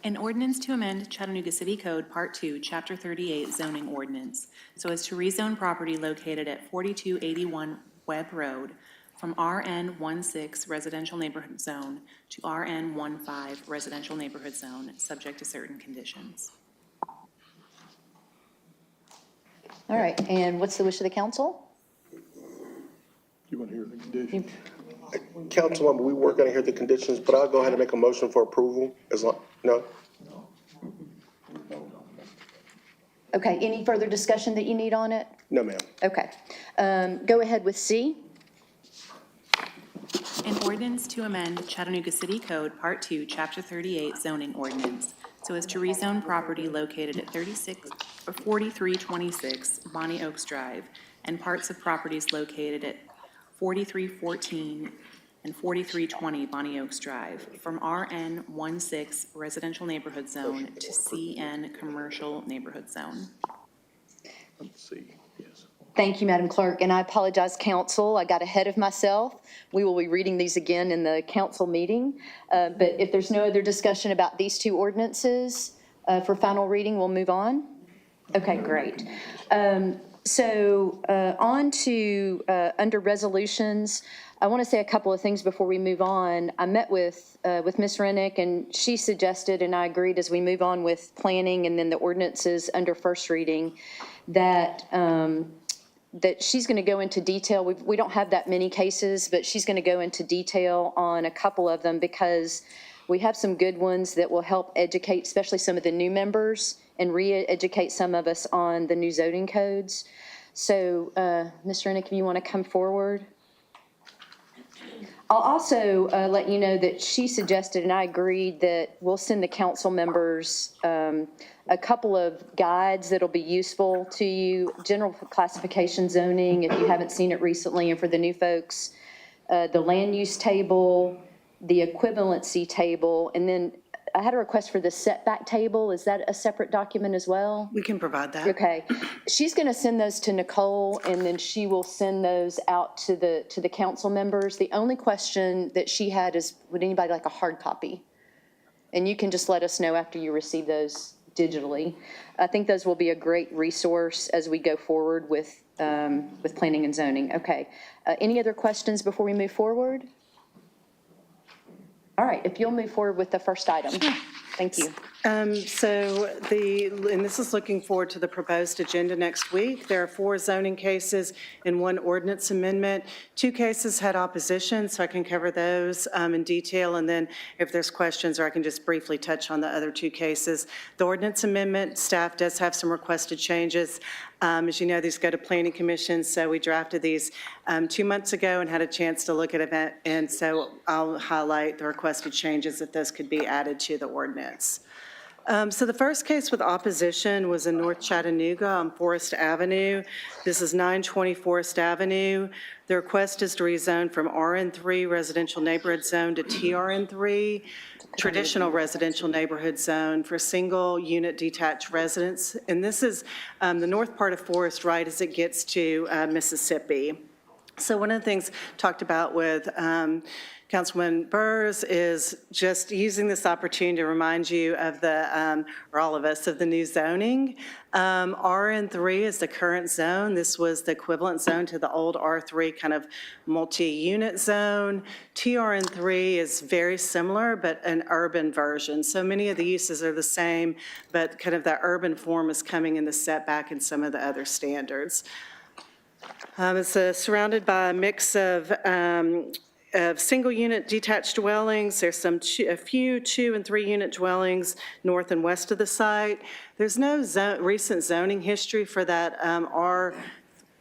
An ordinance to amend Chattanooga City Code, Part 2, Chapter 38 zoning ordinance, so as to rezone property located at 4281 Webb Road from RN16 Residential Neighborhood Zone to RN15 Residential Neighborhood Zone, subject to certain conditions. All right, and what's the wish of the council? You want to hear the conditions? Councilwoman, we were gonna hear the conditions, but I'll go ahead and make a motion for approval as long, no? Okay, any further discussion that you need on it? No, ma'am. Okay. Go ahead with C. An ordinance to amend Chattanooga City Code, Part 2, Chapter 38 zoning ordinance, so as to rezone property located at 4326 Bonnie Oaks Drive and parts of properties located at 4314 and 4320 Bonnie Oaks Drive from RN16 Residential Neighborhood Zone to CN Commercial Neighborhood Zone. Let's see, yes. Thank you, Madam Clerk, and I apologize, council, I got ahead of myself. We will be reading these again in the council meeting, but if there's no other discussion about these two ordinances for final reading, we'll move on. Okay, great. So on to under resolutions, I want to say a couple of things before we move on. I met with Ms. Rennick, and she suggested, and I agreed as we move on with planning and then the ordinances under first reading, that that she's going to go into detail. We don't have that many cases, but she's going to go into detail on a couple of them because we have some good ones that will help educate, especially some of the new members, and re-educate some of us on the new zoning codes. So, Ms. Rennick, if you want to come forward. I'll also let you know that she suggested, and I agreed, that we'll send the council members a couple of guides that'll be useful to you. General classification zoning, if you haven't seen it recently, and for the new folks, the land use table, the equivalency table, and then I had a request for the setback table. Is that a separate document as well? We can provide that. Okay. She's going to send those to Nicole, and then she will send those out to the council members. The only question that she had is, would anybody like a hard copy? And you can just let us know after you receive those digitally. I think those will be a great resource as we go forward with planning and zoning. Okay. Any other questions before we move forward? All right, if you'll move forward with the first item. Thank you. And this is looking forward to the proposed agenda next week. There are 4 zoning cases and 1 ordinance amendment. 2 cases had opposition, so I can cover those in detail, and then if there's questions, or I can just briefly touch on the other 2 cases. The ordinance amendment, staff does have some requested changes. As you know, these go to planning commission, so we drafted these 2 months ago and had a chance to look at it, and so I'll highlight the requested changes if those could be added to the ordinance. So the first case with opposition was in North Chattanooga on Forest Avenue. This is 920 Forest Avenue. The request is to rezone from RN3 Residential Neighborhood Zone to TRN3 Traditional Residential Neighborhood Zone for single-unit detached residence. And this is the north part of Forest, right as it gets to Mississippi. So one of the things talked about with Councilman Burrs is just using this opportunity to remind you of the, or all of us, of the new zoning. RN3 is the current zone. This was the equivalent zone to the old R3 kind of multi-unit zone. TRN3 is very similar, but an urban version. So many of the uses are the same, but kind of that urban form is coming in the setback and some of the other standards. It's surrounded by a mix of single-unit detached dwellings. There's a few 2- and 3-unit dwellings north and west of the site. There's no recent zoning history for that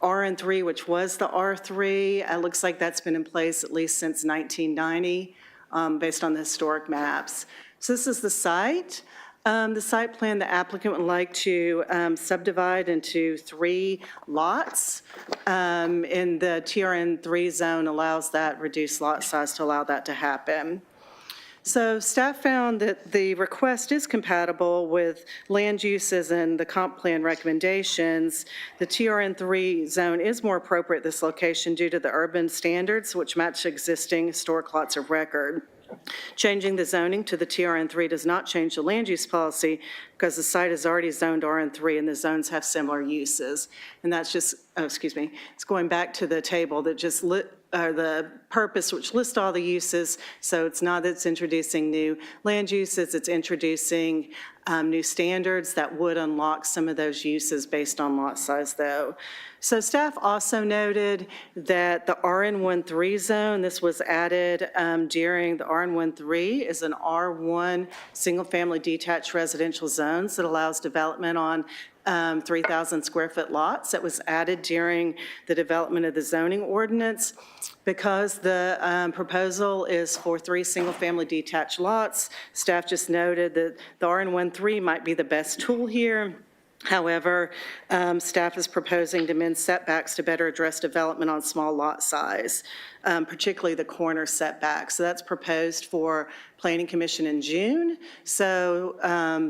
RN3, which was the R3. It looks like that's been in place at least since 1990, based on the historic maps. So this is the site. The site plan, the applicant would like to subdivide into 3 lots. And the TRN3 zone allows that reduced lot size to allow that to happen. So staff found that the request is compatible with land uses and the comp plan recommendations. The TRN3 zone is more appropriate at this location due to the urban standards, which match existing historic lots of record. Changing the zoning to the TRN3 does not change the land use policy because the site is already zoned RN3 and the zones have similar uses. And that's just, it's going back to the table that just the purpose, which lists all the uses. So it's not that it's introducing new land uses, it's introducing new standards that would unlock some of those uses based on lot size though. So staff also noted that the RN13 zone, this was added during the RN13, is an R1 single-family detached residential zones that allows development on 3,000 square foot lots. That was added during the development of the zoning ordinance. Because the proposal is for 3 single-family detached lots, staff just noted that the RN13 might be the best tool here. However, staff is proposing to amend setbacks to better address development on small lot size, particularly the corner setback. So that's proposed for Planning Commission in June. So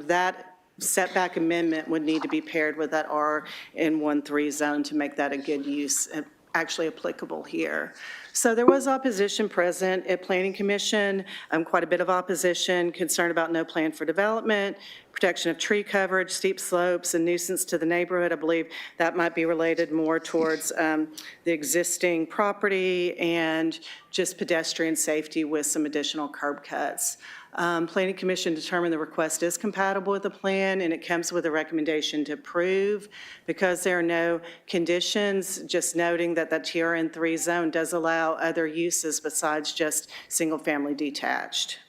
that setback amendment would need to be paired with that RN13 zone to make that a good use, actually applicable here. So there was opposition present at Planning Commission, quite a bit of opposition, concern about no plan for development, protection of tree coverage, steep slopes, and nuisance to the neighborhood. I believe that might be related more towards the existing property and just pedestrian safety with some additional curb cuts. Planning Commission determined the request is compatible with the plan, and it comes with a recommendation to approve. Because there are no conditions, just noting that that TRN3 zone does allow other uses besides just single-family detached.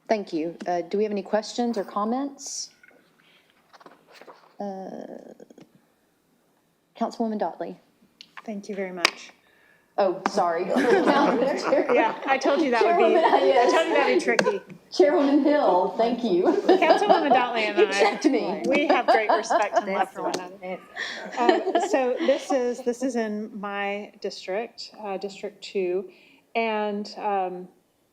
Thank you. Do we have any questions or comments? Councilwoman Dotley. Thank you very much. Oh, sorry. Yeah, I told you that would be, I told you that'd be tricky. Chairwoman Hill, thank you. Councilwoman Dotley and You checked me. we have great respect and love for one another. So this is in my district, District 2, and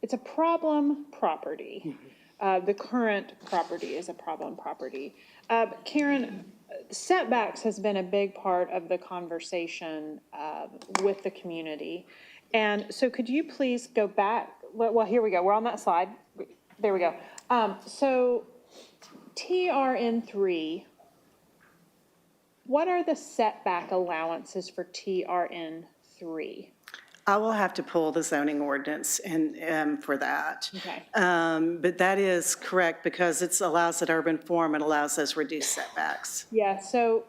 it's a problem property. The current property is a problem property. Karen, setbacks has been a big part of the conversation with the community. And so could you please go back? Well, here we go. We're on that slide. There we go. So TRN3, what are the setback allowances for TRN3? I will have to pull the zoning ordinance and for that. Okay. But that is correct because it allows that urban form, it allows those reduced setbacks. Yeah, so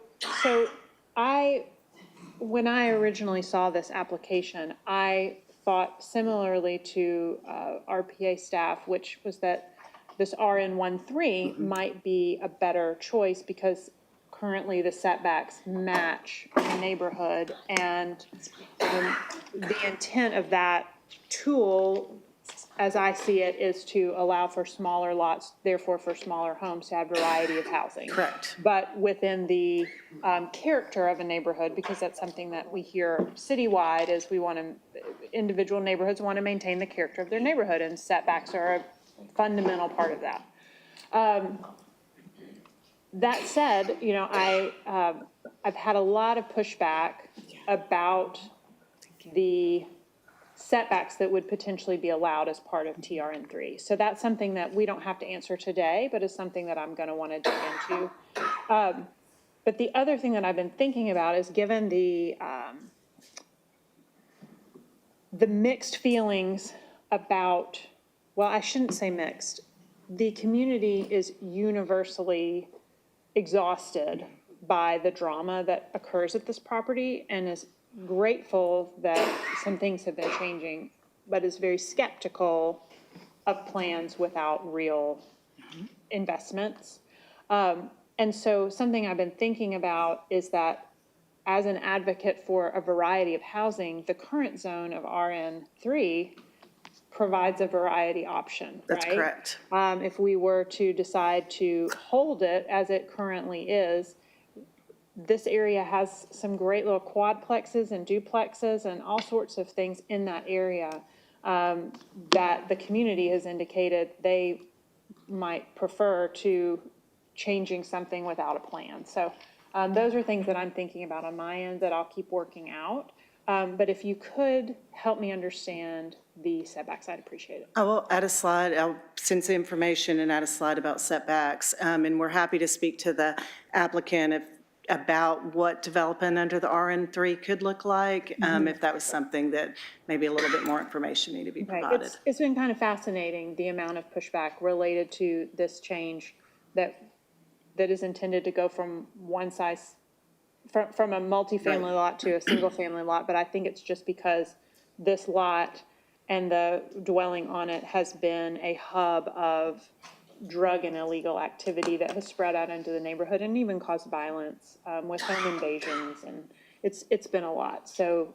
when I originally saw this application, I thought similarly to RPA staff, which was that this RN13 might be a better choice because currently the setbacks match the neighborhood, and the intent of that tool, as I see it, is to allow for smaller lots, therefore for smaller homes to have variety of housing. Correct. But within the character of a neighborhood, because that's something that we hear citywide, is we want to, individual neighborhoods want to maintain the character of their neighborhood, and setbacks are a fundamental part of that. That said, you know, I've had a lot of pushback about the setbacks that would potentially be allowed as part of TRN3. So that's something that we don't have to answer today, but is something that I'm going to want to dig into. But the other thing that I've been thinking about is given the mixed feelings about, well, I shouldn't say mixed. The community is universally exhausted by the drama that occurs at this property and is grateful that some things have been changing, but is very skeptical of plans without real investments. And so something I've been thinking about is that as an advocate for a variety of housing, the current zone of RN3 provides a variety option, right? That's correct. If we were to decide to hold it as it currently is, this area has some great little quadplexes and duplexes and all sorts of things in that area that the community has indicated they might prefer to changing something without a plan. So those are things that I'm thinking about on my end that I'll keep working out. But if you could help me understand the setbacks, I'd appreciate it. I will add a slide, I'll send some information and add a slide about setbacks. And we're happy to speak to the applicant about what development under the RN3 could look like, if that was something that maybe a little bit more information needed to be provided. It's been kind of fascinating, the amount of pushback related to this change that is intended to go from one size, from a multifamily lot to a single family lot, but I think it's just because this lot and the dwelling on it has been a hub of drug and illegal activity that has spread out into the neighborhood and even caused violence with home invasions, and it's been a lot. So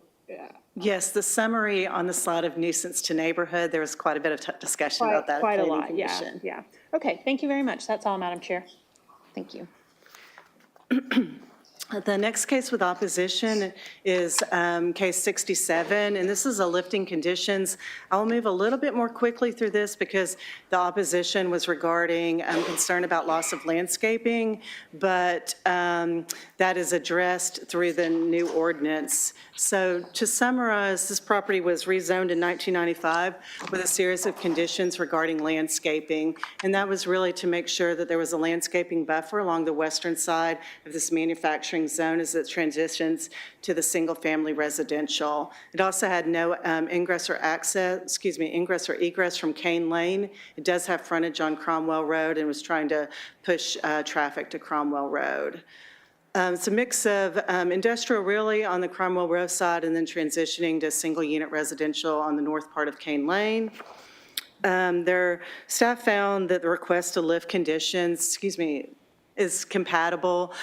Yes, the summary on the slide of nuisance to neighborhood, there was quite a bit of discussion about that. quite a Planning lot, yeah, Commission. yeah. Okay, thank you very much. That's all, Madam Chair. Thank you. The next case with opposition is case 67, and this is a lifting conditions. I will move a little bit more quickly through this because the opposition was regarding concern about loss of landscaping, but that is addressed through the new ordinance. So to summarize, this property was rezoned in 1995 with a series of conditions regarding landscaping, and that was really to make sure that there was a landscaping buffer along the western side of this manufacturing zone as it transitions to the single-family residential. It also had no ingress or egress from Kane Lane. It does have frontage on Cromwell Road and was trying to push traffic to Cromwell Road. It's a mix of industrial really on the Cromwell Road side and then transitioning to single-unit residential on the north part of Kane Lane. Their staff found that the request to lift conditions, is compatible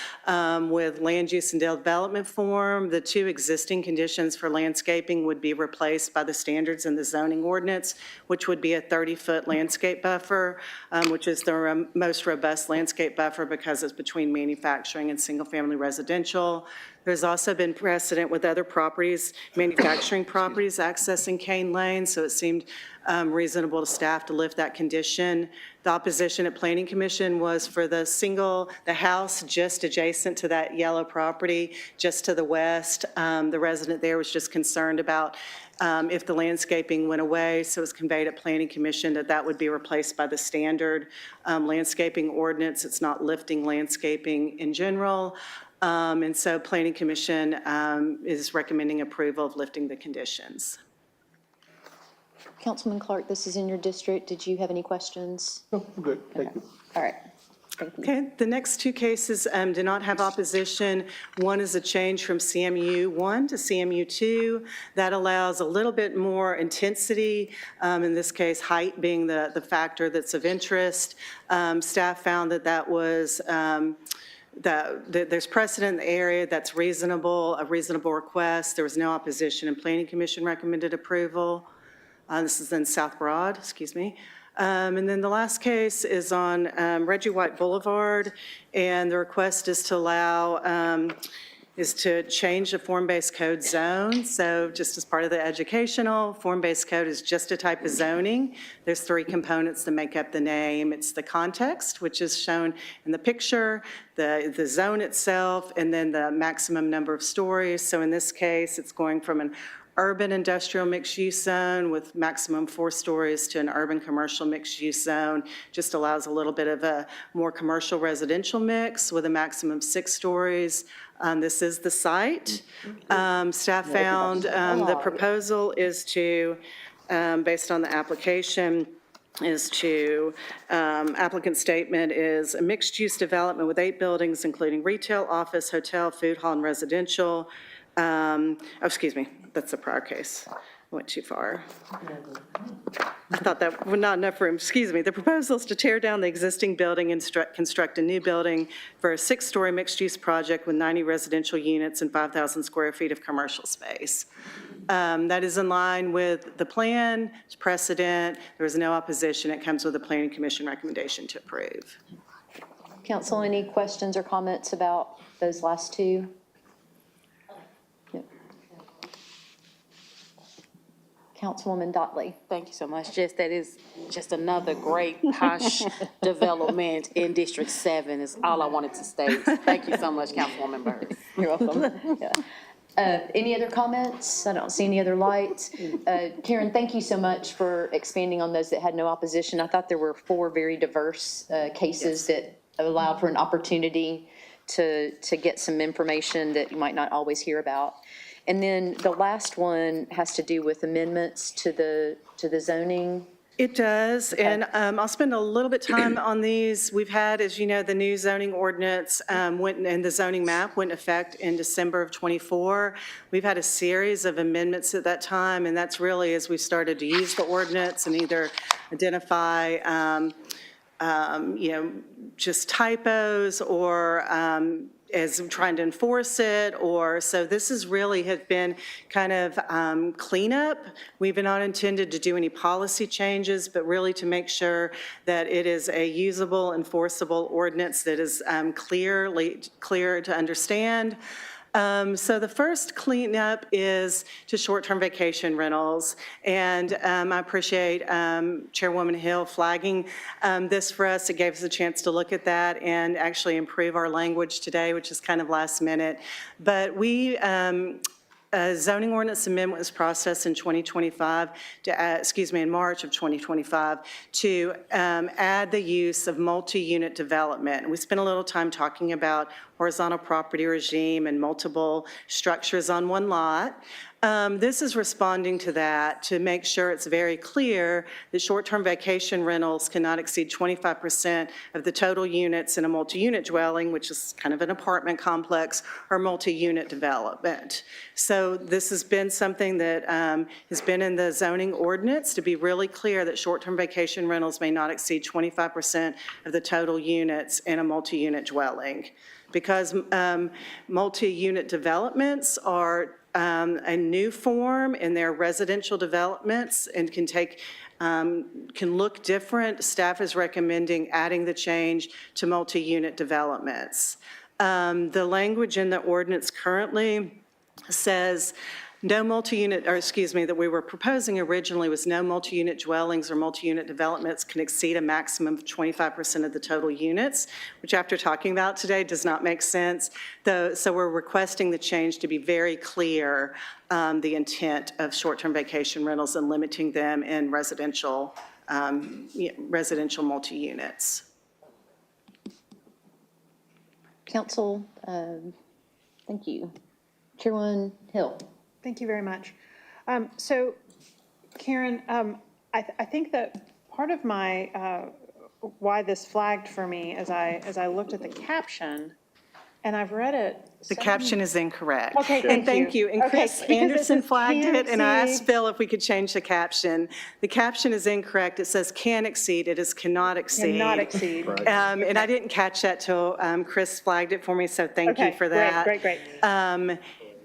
with land use and development form. The two existing conditions for landscaping would be replaced by the standards in the zoning ordinance, which would be a 30-foot landscape buffer, which is the most robust landscape buffer because it's between manufacturing and single-family residential. There's also been precedent with other properties, manufacturing properties accessing Kane Lane, so it seemed reasonable to staff to lift that condition. The opposition at Planning Commission was for the house just adjacent to that yellow property, just to the west. The resident there was just concerned about if the landscaping went away, so it was conveyed at Planning Commission that would be replaced by the standard landscaping ordinance. It's not lifting landscaping in general. And so Planning Commission is recommending approval of lifting the conditions. Councilman Clark, this is in your district. Did you have any questions? No, I'm good, thank you. All right. Thank you. Okay, the next two cases do not have opposition. One is a change from CMU 1 to CMU 2. That allows a little bit more intensity, in this case, height being the factor that's of interest. Staff found that was there's precedent in the area that's reasonable, a reasonable request. There was no opposition, and Planning Commission recommended approval. This is in South Broad, and then the last case is on Reggie White Boulevard, and the request is to allow, is to change the form-based code zone. So just as part of the educational, form-based code is just a type of zoning. There's three components that make up the name. It's the context, which is shown in the picture, the zone itself, and then the maximum number of stories. So in this case, it's going from an urban industrial mixed-use zone with maximum 4 stories to an urban commercial mixed-use zone. Just allows a little bit of a more commercial residential mix with a maximum 6 stories. This is the site. Staff found the proposal is to, based on the application, is to, applicant statement is a mixed-use development with 8 buildings, including retail, office, hotel, food hall, and residential. Excuse me, that's the prior case. I went too far. I thought that was not enough room. Excuse me. The proposal is to tear down the existing building and construct a new building for a 6-story mixed-use project with 90 residential units and 5,000 square feet of commercial space. That is in line with the plan, it's precedent. There was no opposition. It comes with a planning commission recommendation to approve. Council, any questions or comments about those last two? Yep. Councilwoman Dotley. Thank you so much. That is just another great posh development in District 7 is all I wanted to state. Thank you so much, Councilwoman Byrd. You're welcome. Yeah. Any other comments? I don't see any other lights. Karen, thank you so much for expanding on those that had no opposition. I thought there were 4 very diverse cases that allowed for an opportunity to get some information that you might not always hear about. And then the last one has to do with amendments to the zoning. It does, and I'll spend a little bit time on these. We've had, as you know, the new zoning ordinance went, and the zoning map went into effect in December of '24. We've had a series of amendments at that time, and that's really as we started to use the ordinance and either identify, just typos or as trying to enforce it, or, so this is really have been kind of cleanup. We've not intended to do any policy changes, but really to make sure that it is a usable, enforceable ordinance that is clear to understand. So the first cleanup is to short-term vacation rentals, and I appreciate Chairwoman Hill flagging this for us. It gave us a chance to look at that and actually improve our language today, which is kind of last minute. But we, a zoning ordinance amendment was processed in 2025, in March of 2025, to add the use of multi-unit development. We spent a little time talking about horizontal property regime and multiple structures on one lot. This is responding to that to make sure it's very clear that short-term vacation rentals cannot exceed 25% of the total units in a multi-unit dwelling, which is kind of an apartment complex, or multi-unit development. So this has been something that has been in the zoning ordinance to be really clear that short-term vacation rentals may not exceed 25% of the total units in a multi-unit dwelling. Because multi-unit developments are a new form in their residential developments and can look different. Staff is recommending adding the change to multi-unit developments. The language in the ordinance currently says no multi-unit, or excuse me, that we were proposing originally was no multi-unit dwellings or multi-unit developments can exceed a maximum of 25% of the total units, which after talking about today does not make sense. So we're requesting the change to be very clear, the intent of short-term vacation rentals and limiting them in residential multi-units. Council, thank you. Chairwoman Hill. Thank you very much. So, Karen, I think that part of my, why this flagged for me as I looked at the caption, and I've read it. The caption is incorrect. Okay, thank you. And Okay, Chris because it Anderson says flagged can it, and I asked exceed. Phil if we could change the caption. The caption is incorrect. It says can exceed. It is cannot exceed. Cannot exceed. And I didn't catch that till Chris flagged it for me, so thank you for that. Great.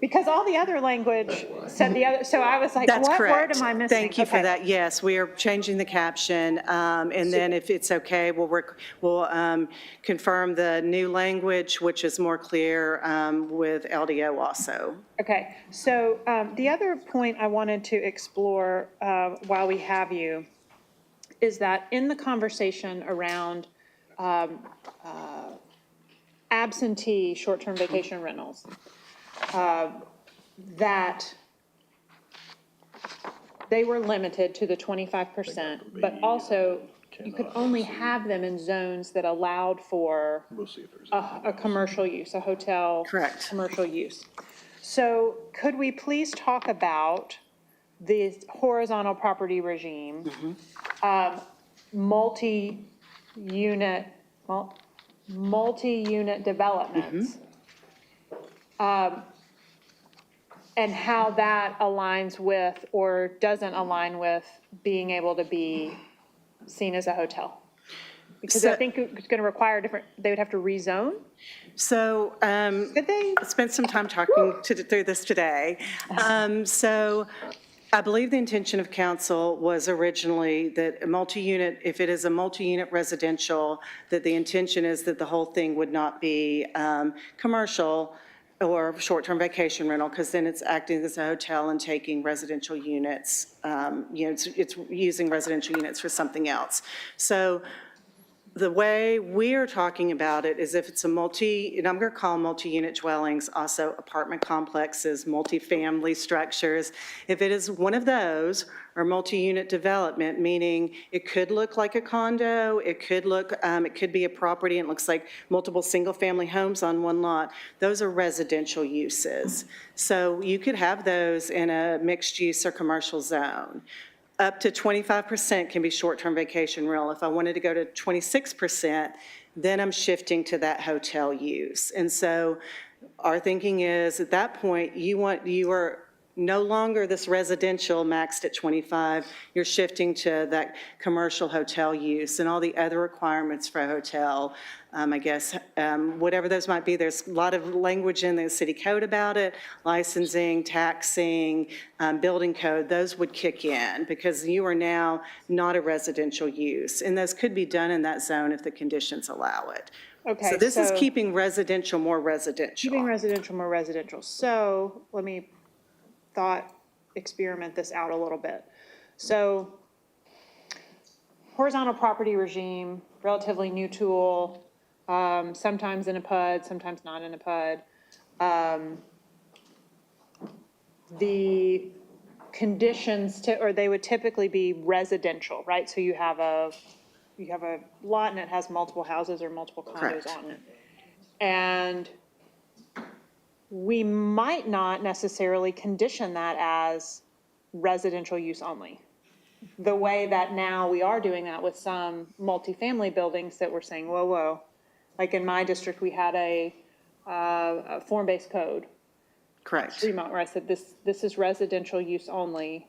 Because all the other language said the other, so I was like, That's what correct. word am I missing? Thank you for Okay. that. Yes, we are changing the caption, and then if it's okay, we'll confirm the new language, which is more clear with LDO also. Okay, so the other point I wanted to explore while we have you is that in the conversation around absentee short-term vacation rentals, that they were limited to the 25%, but also you could only have them in zones that allowed for We'll see if there's. a commercial use, a hotel. Correct. Commercial use. So could we please talk about the horizontal property regime, multi-unit, multi-unit developments, and how that aligns with or doesn't align with being able to be seen as a hotel? Because I So- think it's going to require different, they would have to rezone? So, Could they? I spent some time talking through this today. So I believe the intention of council was originally that a multi-unit, if it is a multi-unit residential, that the intention is that the whole thing would not be commercial or short-term vacation rental, because then it's acting as a hotel and taking residential units, it's using residential units for something else. So the way we're talking about it is if it's a and I'm going to call multi-unit dwellings also apartment complexes, multifamily structures. If it is one of those, or multi-unit development, meaning it could look like a condo, it could be a property and it looks like multiple single-family homes on one lot, those are residential uses. So you could have those in a mixed-use or commercial zone. Up to 25% can be short-term vacation rental. If I wanted to go to 26%, then I'm shifting to that hotel use. And so our thinking is, at that point, you are no longer this residential maxed at 25, you're shifting to that commercial hotel use and all the other requirements for a hotel. I guess, whatever those might be, there's a lot of language in the city code about it, licensing, taxing, building code, those would kick in because you are now not a residential use. And those could be done in that zone if the conditions allow it. Okay, So this is so- keeping residential more residential. Keeping residential more residential. So let me experiment this out a little bit. So horizontal property regime, relatively new tool, sometimes in a PUD, sometimes not in a PUD. The conditions they would typically be residential, right? So you have a lot and it has multiple houses or multiple condos Correct. on it. And we might not necessarily condition that as residential use only. The way that now we are doing that with some multifamily buildings that we're saying, whoa. Like in my district, we had a form-based code. Correct. Fremont, where I said, this is residential use only,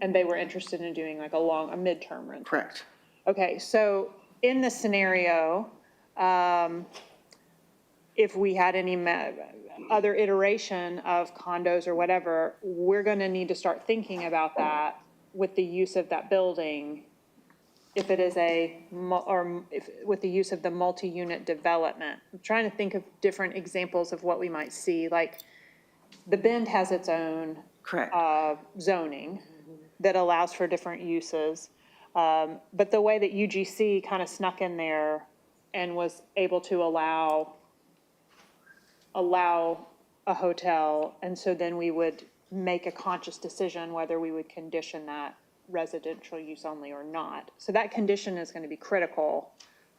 and they were interested in doing like a midterm rental. Correct. Okay, so in this scenario, if we had any other iteration of condos or whatever, we're going to need to start thinking about that with the use of that building, if it is with the use of the multi-unit development. I'm trying to think of different examples of what we might see, like the Bend has its own Correct. zoning that allows for different uses. But the way that UGC kind of snuck in there and was able to allow a hotel, and so then we would make a conscious decision whether we would condition that residential use only or not. So that condition is going to be critical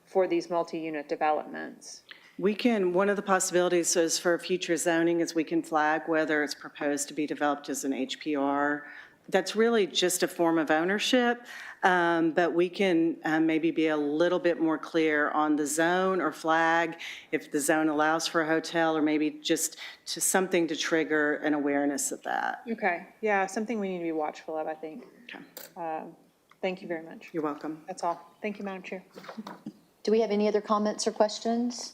for these multi-unit developments. One of the possibilities is for future zoning is we can flag whether it's proposed to be developed as an HPR. That's really just a form of ownership, but we can maybe be a little bit more clear on the zone or flag if the zone allows for a hotel, or maybe just to something to trigger an awareness of that. Okay, yeah, something we need to be watchful of, I think. Okay. Thank you very much. You're welcome. That's all. Thank you, Madam Chair. Do we have any other comments or questions?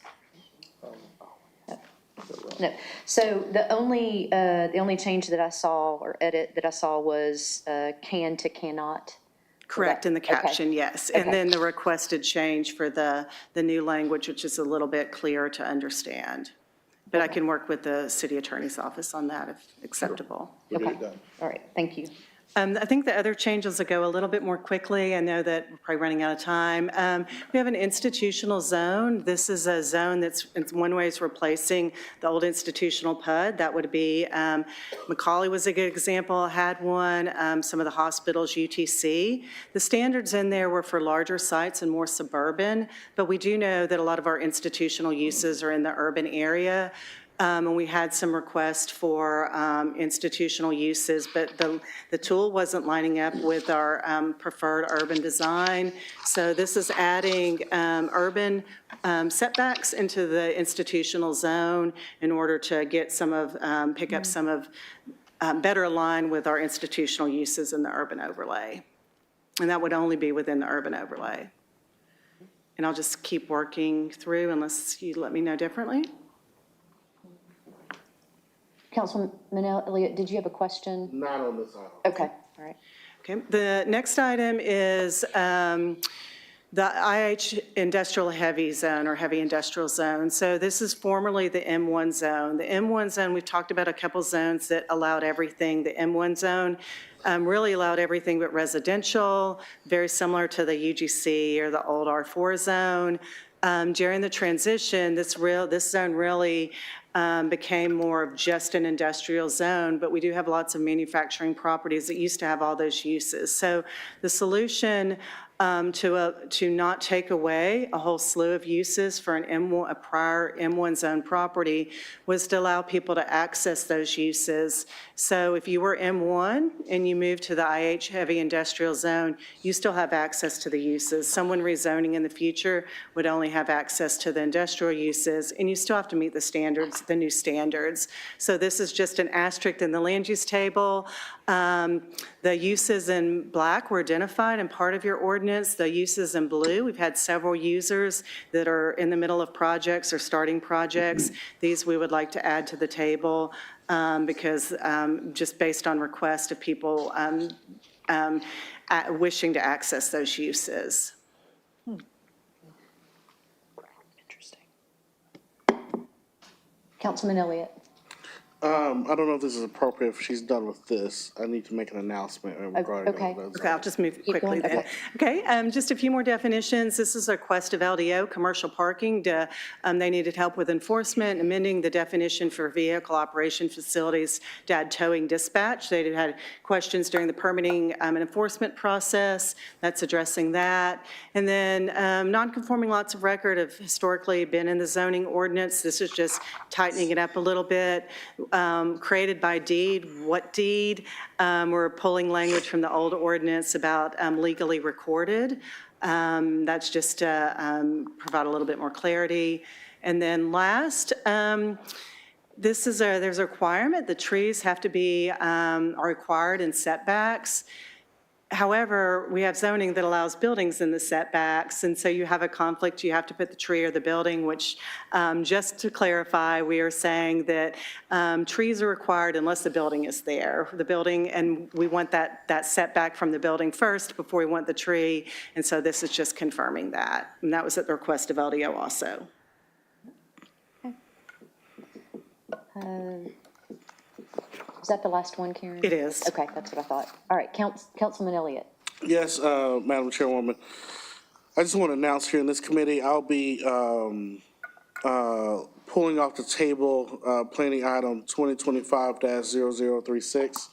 No. So the only change that I saw, or edit that I saw, was can to cannot. Correct, in the Okay. caption, yes. And Okay. then the requested change for the new language, which is a little bit clearer to understand. But I can work with the city attorney's office on that if acceptable. We'll get Okay. it done. All right, thank you. I think the other changes will go a little bit more quickly. I know that we're probably running out of time. We have an institutional zone. This is a zone that's in one way is replacing the old institutional PUD. That would be, Macaulay was a good example, had one, some of the hospitals, UTC. The standards in there were for larger sites and more suburban, but we do know that a lot of our institutional uses are in the urban area. And we had some requests for institutional uses, but the tool wasn't lining up with our preferred urban design. So this is adding urban setbacks into the institutional zone in order to get some of, pick up some of, better align with our institutional uses in the urban overlay. And that would only be within the urban overlay. And I'll just keep working through unless you let me know differently. Councilman Elliott, did you have a question? Not on this item. Okay, all right. Okay, the next item is the IH industrial heavy zone or heavy industrial zone. So this is formerly the M1 zone. The M1 zone, we've talked about a couple zones that allowed everything. The M1 zone really allowed everything but residential, very similar to the UGC or the old R4 zone. During the transition, this zone really became more of just an industrial zone, but we do have lots of manufacturing properties that used to have all those uses. So the solution to not take away a whole slew of uses for a prior M1 zone property was to allow people to access those uses. So if you were M1 and you moved to the IH heavy industrial zone, you still have access to the uses. Someone rezoning in the future would only have access to the industrial uses, and you still have to meet the standards, the new standards. So this is just an asterisk in the land use table. The uses in black were identified in part of your ordinance. The uses in blue, we've had several users that are in the middle of projects or starting projects. These we would like to add to the table because just based on request of people wishing to access those uses. Interesting. Councilman Elliott. I don't know if this is appropriate if she's done with this. I need to make an announcement regarding Okay. those. Okay, I'll just move Keep quickly going, then. Okay, just a few more definitions. This is a request of LDO, commercial parking. They needed help with enforcement, amending the definition for vehicle operation facilities to add towing dispatch. They had questions during the permitting and enforcement process. That's addressing that. And then non-conforming lots of record have historically been in the zoning ordinance. This is just tightening it up a little bit. Created by deed, what deed? We're pulling language from the old ordinance about legally recorded. That's just to provide a little bit more clarity. And then last, there's a requirement, the trees have to be, are required in setbacks. However, we have zoning that allows buildings in the setbacks, and so you have a conflict, you have to put the tree or the building, which, just to clarify, we are saying that trees are required unless the building is there. The building, and we want that setback from the building first before we want the tree, and so this is just confirming that. And that was at the request of LDO also. Is that the last one, Karen? It is. Okay, that's what I thought. All right, Councilman Elliott. Yes, Madam Chairwoman. I just want to announce here in this committee, I'll be pulling off the table planning item 2025-0036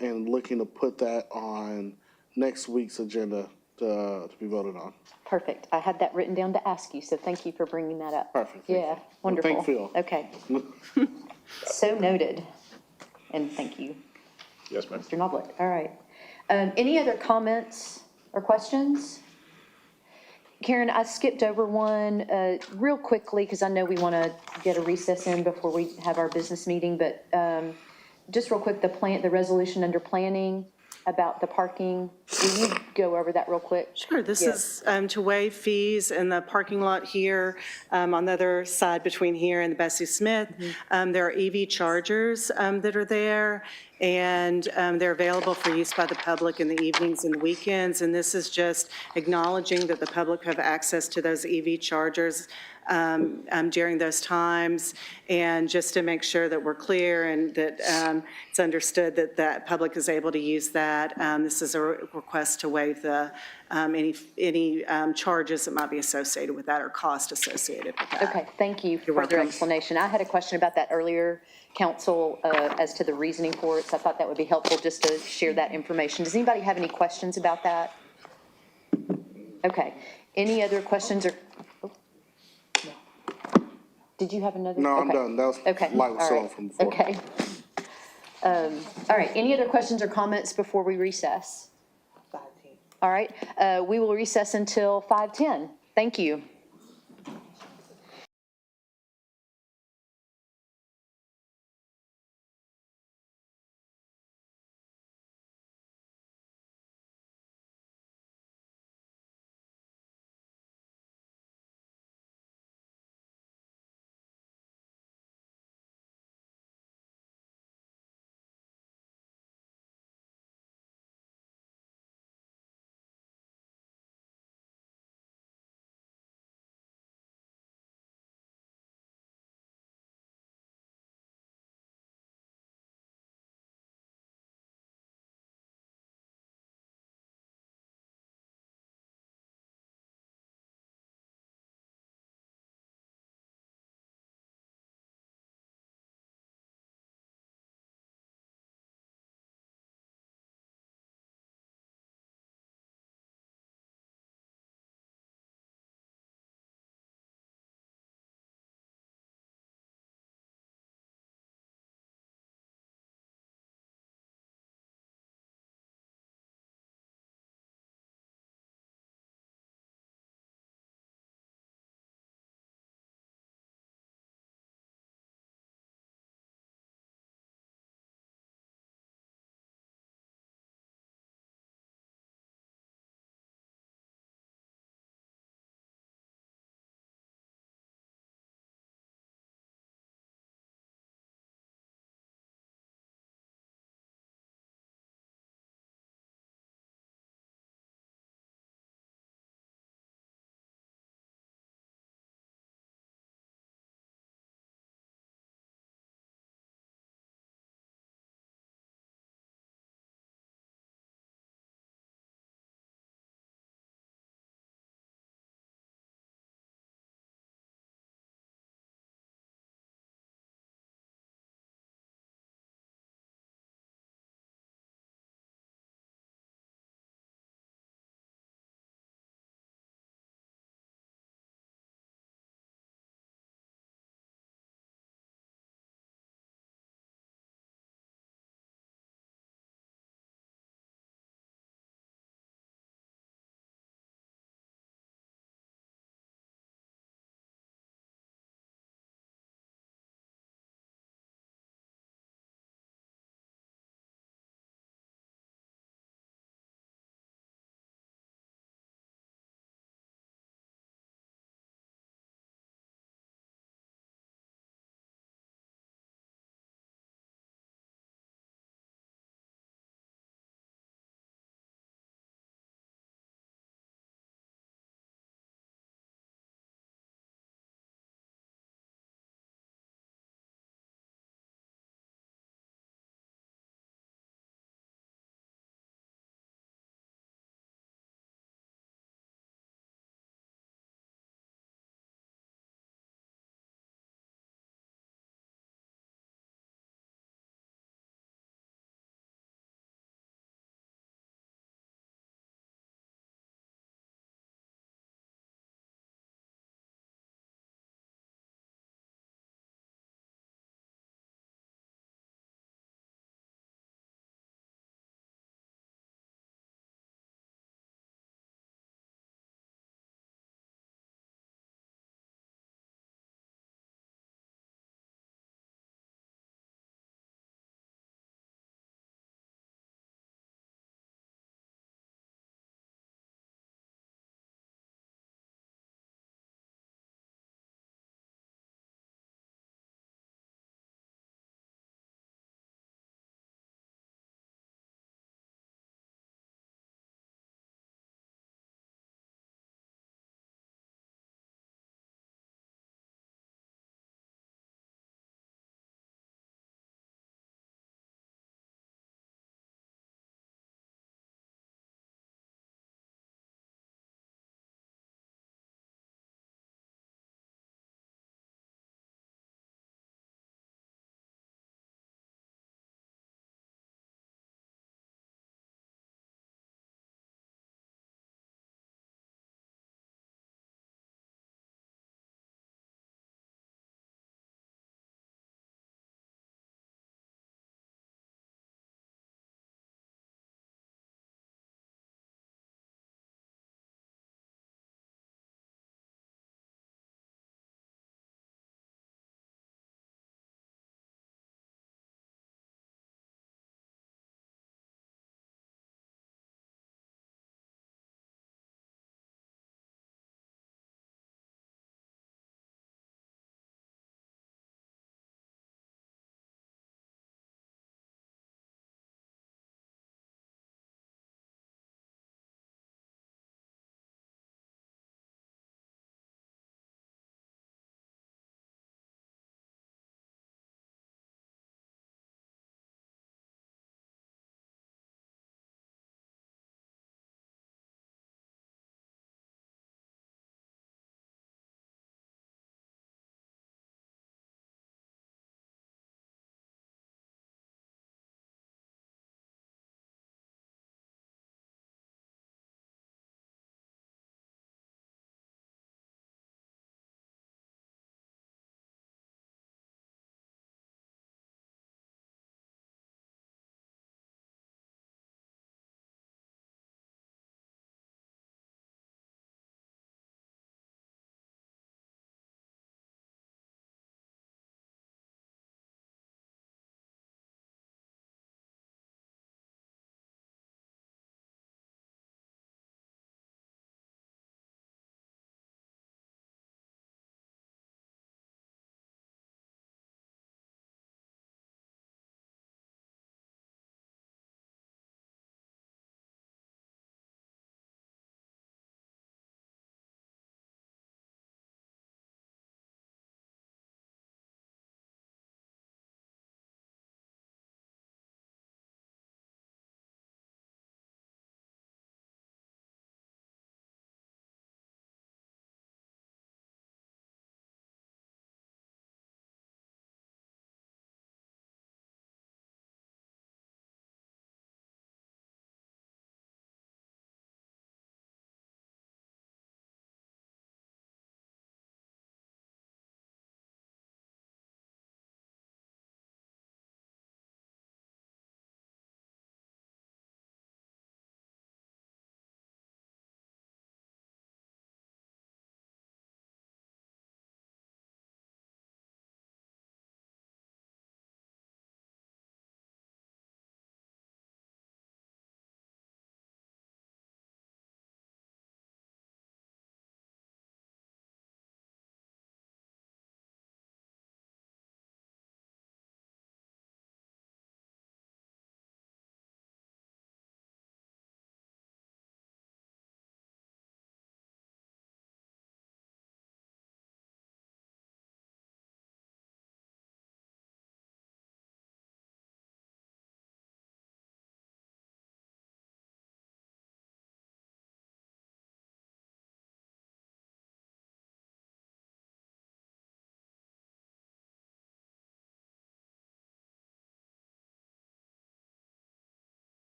and looking to put that on next week's agenda to be voted on. Perfect. I had that written down to ask you, so thank you for bringing that up. Perfect. Yeah, wonderful. Thank you. Okay. So noted. And thank you, Yes, ma'am. Mr. Noblick. All right. Any other comments or questions? Karen, I skipped over one real quickly because I know we want to get a recess in before we have our business meeting, but just real quick, the resolution under planning about the parking. Will you go over that real quick? Sure, this is to waive fees in the parking lot here, on the other side between here and the Bessie Smith. There are EV chargers that are there, and they're available for use by the public in the evenings and weekends. And this is just acknowledging that the public have access to those EV chargers during those times. And just to make sure that we're clear and that it's understood that the public is able to use that, this is a request to waive the, any charges that might be associated with that or cost associated with that. Okay, thank you for welcome. further explanation. I had a question about that earlier, council, as to the reasoning for it, so I thought that would be helpful just to share that information. Does anybody have any questions about that? Okay, any other questions or? Oh, no. Did you have another? No, I'm Okay. done. That was, Okay, light was all still on right. from before. Okay. All right, any other questions or comments before we recess? 5:10. All right, we will recess until 5:10. Thank you.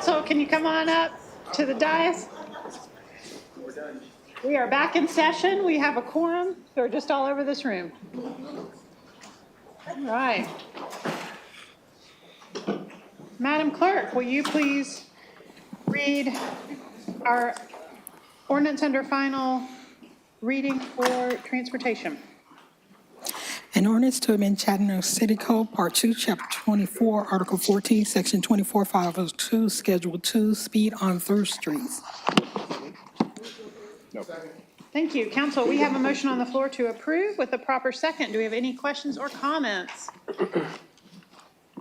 council, can you come on up to the dais? We are back in session. We have a quorum. They're just all over this room. All right. Madam Clerk, will you please read our ordinance under final reading for transportation? An ordinance to amend Chattanooga City Code, Part 2, Chapter 24, Article 14, Section 24502, Schedule 2, Speed on Through Streets. Thank you. Council, we have a motion on the floor to approve with the proper second. Do we have any questions or comments?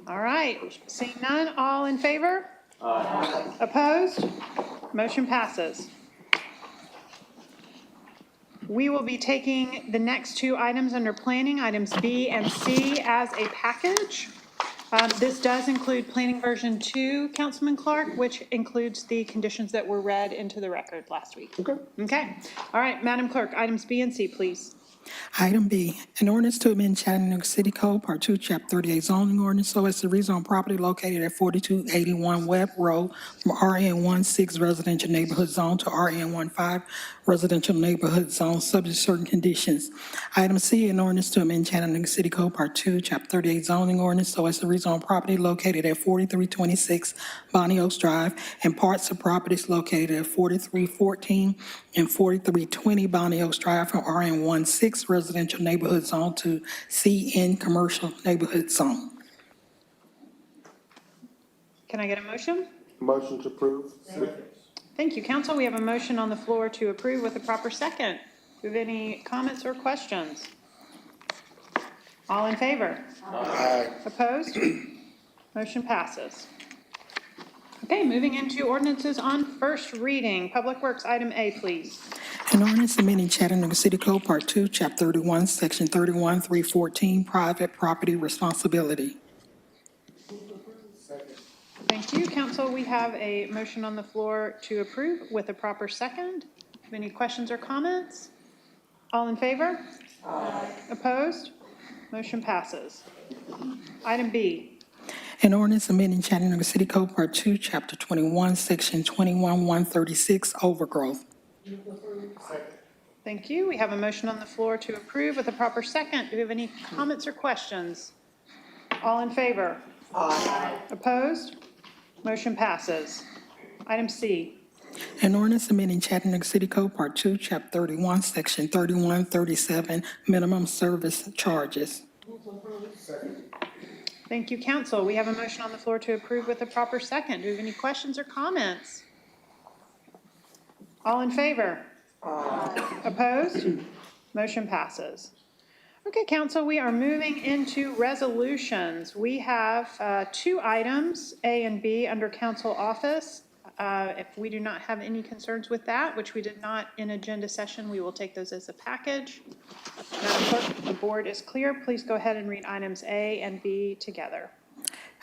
All right. Seeing none, all in favor? Aye. Opposed? Motion passes. We will be taking the next two items under planning, items B and C, as a package. This does include planning version 2, Councilman Clark, which includes the conditions that were read into the record last week. Okay. Okay. All right, Madam Clerk, items B and C, please. Item B, an ordinance to amend Chattanooga City Code, Part 2, Chapter 38 zoning ordinance so as to rezone property located at 4281 Webb Road from RN16 residential neighborhood zone to RN15 residential neighborhood zone, subject to certain conditions. Item C, an ordinance to amend Chattanooga City Code, Part 2, Chapter 38 zoning ordinance so as to rezone property located at 4326 Bonnie Oaks Drive and parts of properties located at 4314 and 4320 Bonnie Oaks Drive from RN16 residential neighborhood zone to CN commercial neighborhood zone. Can I get a motion? Motion to approve. Thank you, council. We have a motion on the floor to approve with a proper second. Do we have any comments or questions? All in favor? Aye. Opposed? Motion passes. Okay, moving into ordinances on first reading. Public Works, item A, please. An ordinance amending Chattanooga City Code, Part 2, Chapter 31, Section 31314, private property responsibility. Thank you, council. We have a motion on the floor to approve with a proper second. Any questions or comments? All in favor? Aye. Opposed? Motion passes. Item B. An ordinance amending Chattanooga City Code, Part 2, Chapter 21, Section 21136, overgrowth. Thank you. We have a motion on the floor to approve with a proper second. Do we have any comments or questions? All in favor? Aye. Opposed? Motion passes. Item C. An ordinance amending Chattanooga City Code, Part 2, Chapter 31, Section 3137, minimum service charges. Thank you, council. We have a motion on the floor to approve with a proper second. Do we have any questions or comments? All in favor? Aye. Opposed? Motion passes. Okay, council, we are moving into resolutions. We have two items, A and B, under council office. If we do not have any concerns with that, which we did not in agenda session, we will take those as a package. Madam Clerk, the board is clear. Please go ahead and read items A and B together.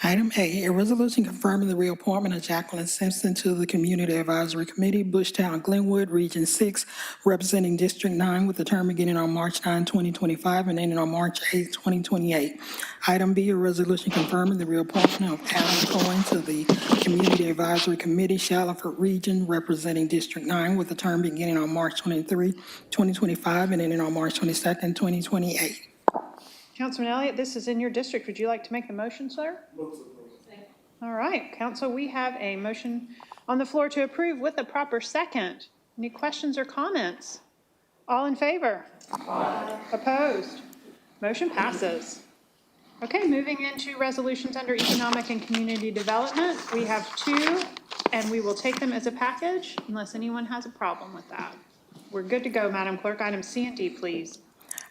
Item A, a resolution confirming the reappointment of Jacqueline Simpson to the Community Advisory Committee, Bushtown Glenwood, Region 6, representing District 9, with the term beginning on March 9, 2025, and ending on March 8, 2028. Item B, a resolution confirming the reappointment of Alan Cohen to the Community Advisory Committee, Shallowford Region, representing District 9, with the term beginning on March 23, 2025, and ending on March 22, 2028. Councilman Elliott, this is in your district. Would you like to make the motion, sir? All right, council, we have a motion on the floor to approve with a proper second. Any questions or comments? All in favor? Aye. Opposed? Motion passes. Okay, moving into resolutions under economic and community development. We have two, and we will take them as a package unless anyone has a problem with that. We're good to go, Madam Clerk. Item C and D, please.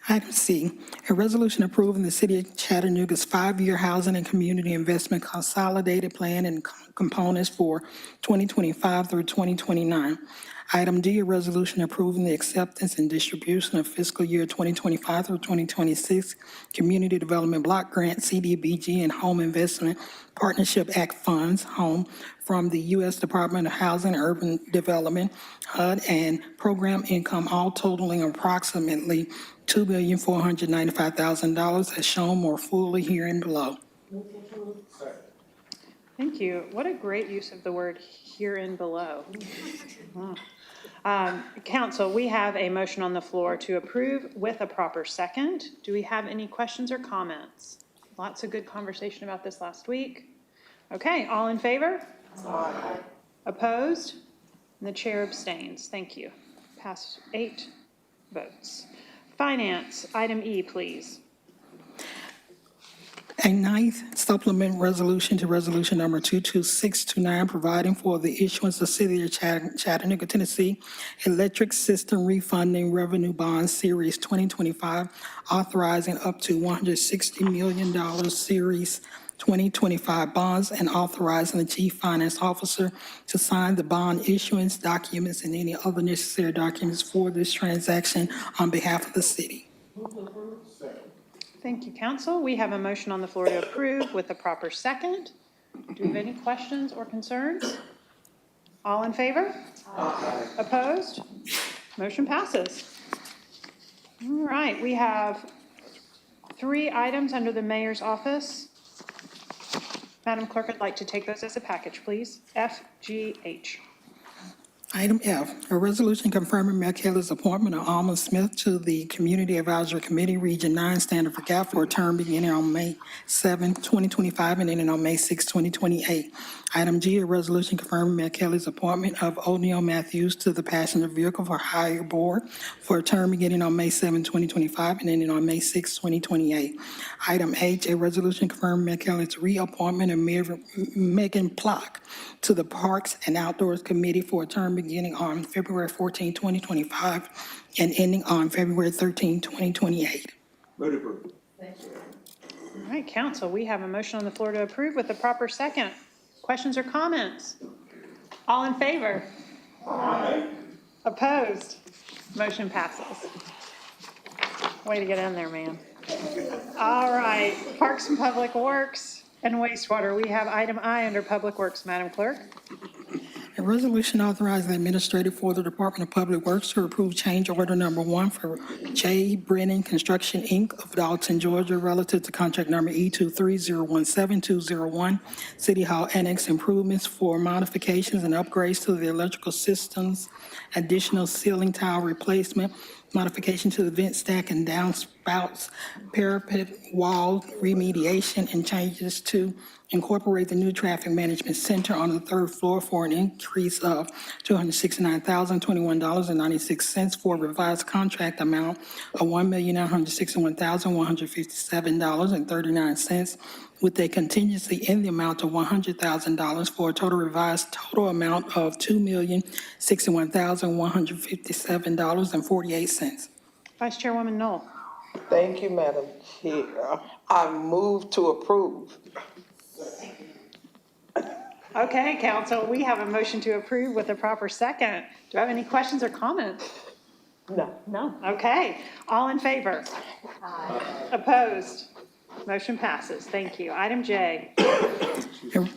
Item C, a resolution approving the City of Chattanooga's 5-year housing and community investment consolidated plan and components for 2025 through 2029. Item D, a resolution approving the acceptance and distribution of fiscal year 2025 through 2026 Community Development Block Grant, CDBG, and Home Investment Partnership Act funds, home, from the U.S. Department of Housing and Urban Development, HUD, and program income, all totaling approximately $2,495,000, as shown more fully here and below. Thank you. What a great use of the word here and below. Council, we have a motion on the floor to approve with a proper second. Do we have any questions or comments? Lots of good conversation about this last week. Okay, all in favor? Aye. Opposed? And the chair abstains. Thank you. Pass 8 votes. Finance, item E, please. A ninth supplement resolution to resolution number 22629, providing for the issuance of City of Chattanooga, Tennessee Electric System Refunding Revenue Bonds Series 2025, authorizing up to $160 million Series 2025 bonds and authorizing the Chief Finance Officer to sign the bond issuance documents and any other necessary documents for this transaction on behalf of the city. Thank you, council. We have a motion on the floor to approve with a proper second. Do we have any questions or concerns? All in favor? Aye. Opposed? Motion passes. All right, we have 3 items under the mayor's office. Madam Clerk, I'd like to take those as a package, please. F, G, H. Item F, a resolution confirming Mayor Kelly's appointment of Alma Smith to the Community Advisory Committee, Region 9, Standard for Gap, for a term beginning on May 7, 2025, and ending on May 6, 2028. Item G, a resolution confirming Mayor Kelly's appointment of O'Neill Matthews to the Passenger Vehicle for Hire Board for a term beginning on May 7, 2025, and ending on May 6, 2028. Item H, a resolution confirming Mayor Kelly's reappointment of Megan Plock to the Parks and Outdoors Committee for a term beginning on February 14, 2025, and ending on February 13, 2028. Move to approve. All right, council, we have a motion on the floor to approve with a proper second. Questions or comments? All in favor? Aye. Opposed? Motion passes. Way to get in there, man. All right, Parks and Public Works and Wastewater. We have item I under Public Works, Madam Clerk. A resolution authorizing the administrator for the Department of Public Works to approve change order number 1 for J. Brennan Construction, Inc. of Dalton, Georgia, relative to contract number E23017-201, City Hall Annex improvements for modifications and upgrades to the electrical systems, additional ceiling tile replacement, modification to the vent stack and downspouts, parapet wall remediation, and changes to incorporate the new traffic management center on the 3rd floor for an increase of $269,021.96 for a revised contract amount of $1,961,157.39, with a contingency in the amount of $100,000 for a total amount of $2,061,157.48. Vice Chairwoman Knoll. Thank you, Madam Chair. I move to approve. Okay, council, we have a motion to approve with a proper second. Do I have any questions or comments? No. No. Okay. All in favor? Aye. Opposed? Motion passes. Thank you. Item J. A